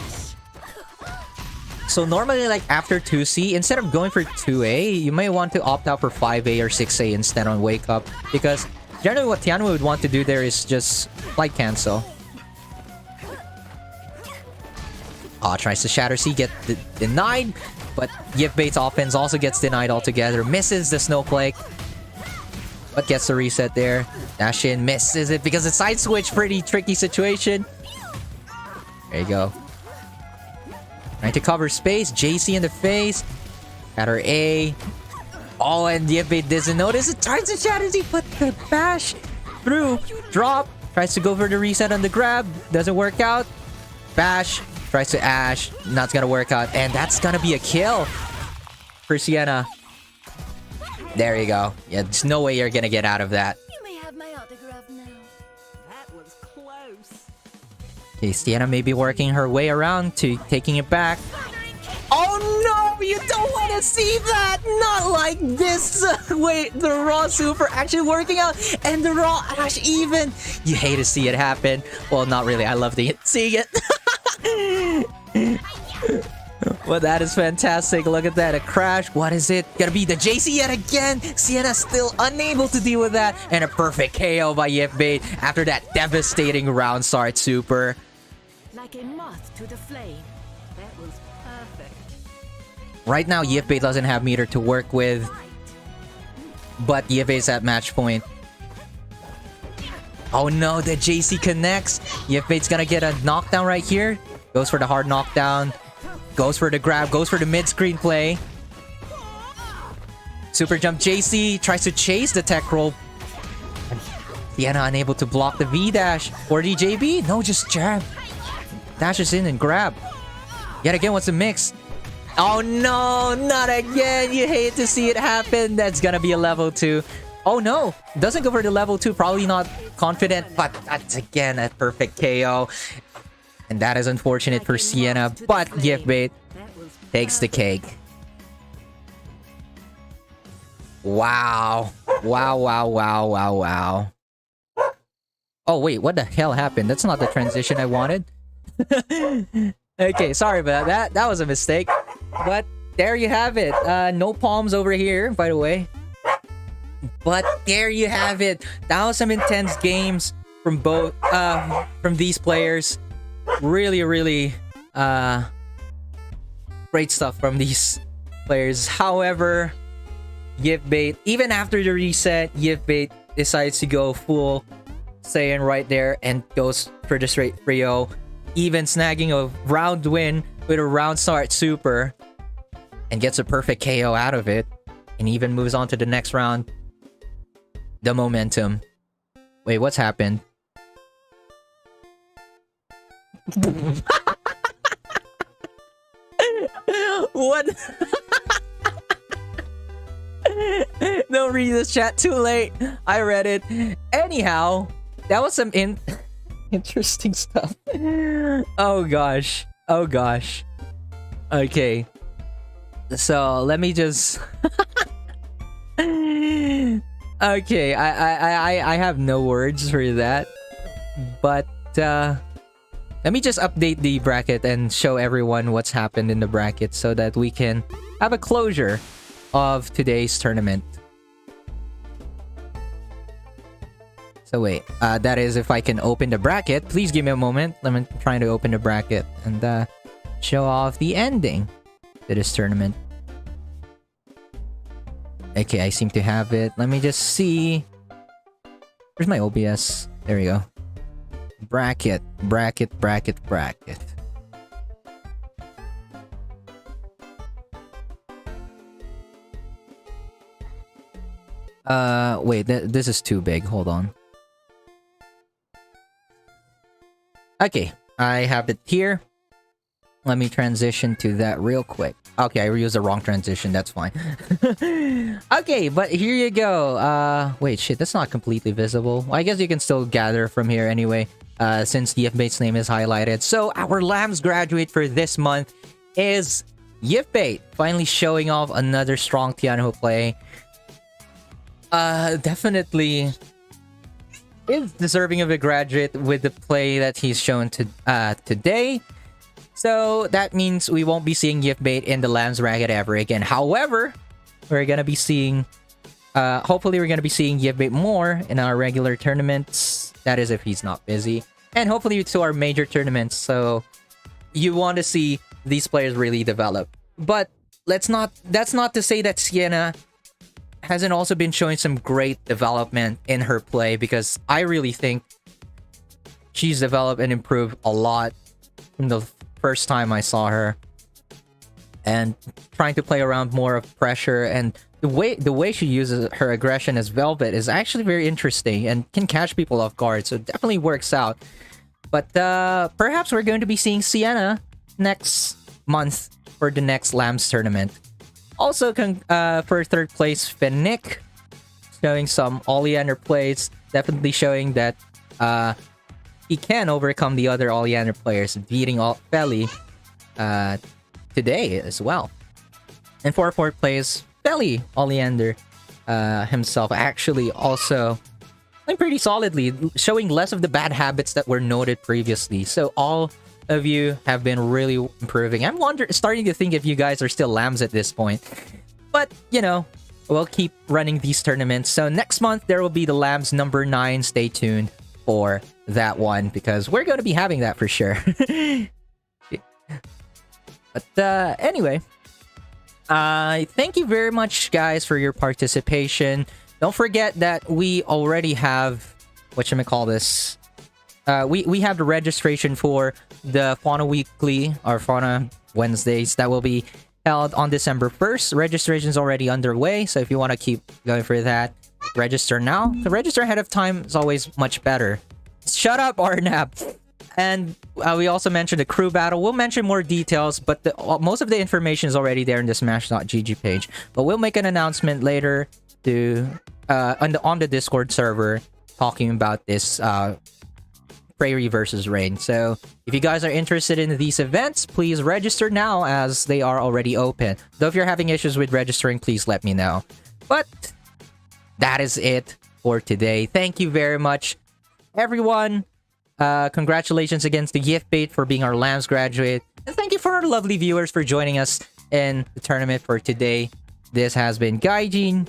So normally, like after 2C, instead of going for 2A, you may want to opt out for 5A or 6A instead on Wake Up. Because generally what Tianmu would want to do there is just flight cancel. Oh, tries to Shatter C, get denied. But Yipbait's offense also gets denied altogether. Misses the Snowflake. But gets the reset there. Dash in, misses it because it's side switch. Pretty tricky situation. There you go. Trying to cover space. JC in the face. Shatter A. Oh, and Yipbait doesn't notice it. Tries to Shatter Z, but the bash through. Drop. Tries to go for the reset on the grab. Doesn't work out. Bash. Tries to Ash. Not gonna work out. And that's gonna be a kill for Sienna. There you go. Yeah, there's no way you're gonna get out of that. You may have my autograph now. That was close. Okay, Sienna may be working her way around to taking it back. Oh no! You don't want to see that! Not like this! Wait, the raw super actually working out, and the raw Ash even! You hate to see it happen. Well, not really. I love seeing it. Well, that is fantastic. Look at that. A crash. What is it? Gonna be the JC yet again. Sienna still unable to deal with that. And a perfect KO by Yipbait after that devastating round start super. Like a moth to the flame. That was perfect. Right now, Yipbait doesn't have meter to work with. But Yipbait's at match point. Oh no, the JC connects. Yifbait's gonna get a knockdown right here. Goes for the hard knockdown. Goes for the grab. Goes for the mid-screen play. Super jump JC. Tries to chase the tech roll. Sienna unable to block the V-dash. Or DJB. No, just jab. Dashes in and grab. Yet again, what's the mix? Oh no, not again. You hate to see it happen. That's gonna be a level 2. Oh no, doesn't go for the level 2. Probably not confident, but that's again a perfect KO. And that is unfortunate for Sienna, but Yifbait takes the cake. Wow. Wow, wow, wow, wow, wow. Oh wait, what the hell happened? That's not the transition I wanted. Okay, sorry about that. That was a mistake. But there you have it. No palms over here, by the way. But there you have it. That was some intense games from both from these players. Really, really great stuff from these players. However, Yifbait, even after the reset, Yifbait decides to go full Saiyan right there and goes for the straight 3-0. Even snagging a round win with a round start super and gets a perfect KO out of it, and even moves on to the next round. The momentum. Wait, what's happened? What? Don't read this chat, too late. I read it. Anyhow, that was some interesting stuff. Oh gosh. Oh gosh. Okay. So let me just okay, I have no words for that. But let me just update the bracket and show everyone what's happened in the bracket so that we can have a closure of today's tournament. So wait, that is if I can open the bracket. Please give me a moment. I'm trying to open the bracket and show off the ending to this tournament. Okay, I seem to have it. Let me just see. Where's my OBS? There we go. Bracket. Wait, this is too big. Hold on. Okay, I have it here. Let me transition to that real quick. Okay, I reused the wrong transition. That's fine. Okay, but here you go. Wait, shit, that's not completely visible. Well, I guess you can still gather from here anyway, since the Yifbait's name is highlighted. So our Lambs graduate for this month is Yifbait, finally showing off another strong Tianho play. Definitely is deserving of a graduate with the play that he's shown today. So that means we won't be seeing Yifbait in the Lambs bracket ever again. However, we're gonna be seeing, hopefully we're gonna be seeing Yifbait more in our regular tournaments. That is if he's not busy. And hopefully to our major tournaments. So you want to see these players really develop. But that's not to say that Sienna hasn't also been showing some great development in her play, because I really think she's developed and improved a lot from the first time I saw her, and trying to play around more of pressure, and the way she uses her aggression as Velvet is actually very interesting and can catch people off guard, so it definitely works out. But perhaps we're going to be seeing Sienna next month for the next Lambs tournament. Also, for third place, Finnick, showing some Oleander plays, definitely showing that he can overcome the other Oleander players, beating Felly today as well. And for fourth place, Felly Oleander himself actually also playing pretty solidly, showing less of the bad habits that were noted previously. So all of you have been really improving. I'm starting to think if you guys are still Lambs at this point. But, you know, we'll keep running these tournaments. So next month, there will be the Lambs number 9. Stay tuned for that one, because we're going to be having that for sure. But anyway, thank you very much, guys, for your participation. Don't forget that we already have whatchamacallit, we have the registration for the Fauna Weekly or Fauna Wednesdays that will be held on December 1st. Registration is already underway, so if you want to keep going for that, register now. To register ahead of time is always much better. Shut up, Arnab. And we also mentioned the crew battle. We'll mention more details, but most of the information is already there in the Smash.gg page. But we'll make an announcement later to on the Discord server talking about this Prairie versus Rain. So if you guys are interested in these events, please register now as they are already open. Though if you're having issues with registering, please let me know. But that is it for today. Thank you very much, everyone. Congratulations against the gift bait for being our Lambs graduate. And thank you for our lovely viewers for joining us in the tournament for today. This has been Gaijin.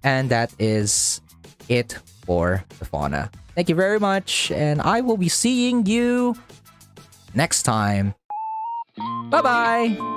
And that is it for the Fauna. Thank you very much, and I will be seeing you next time. Bye-bye!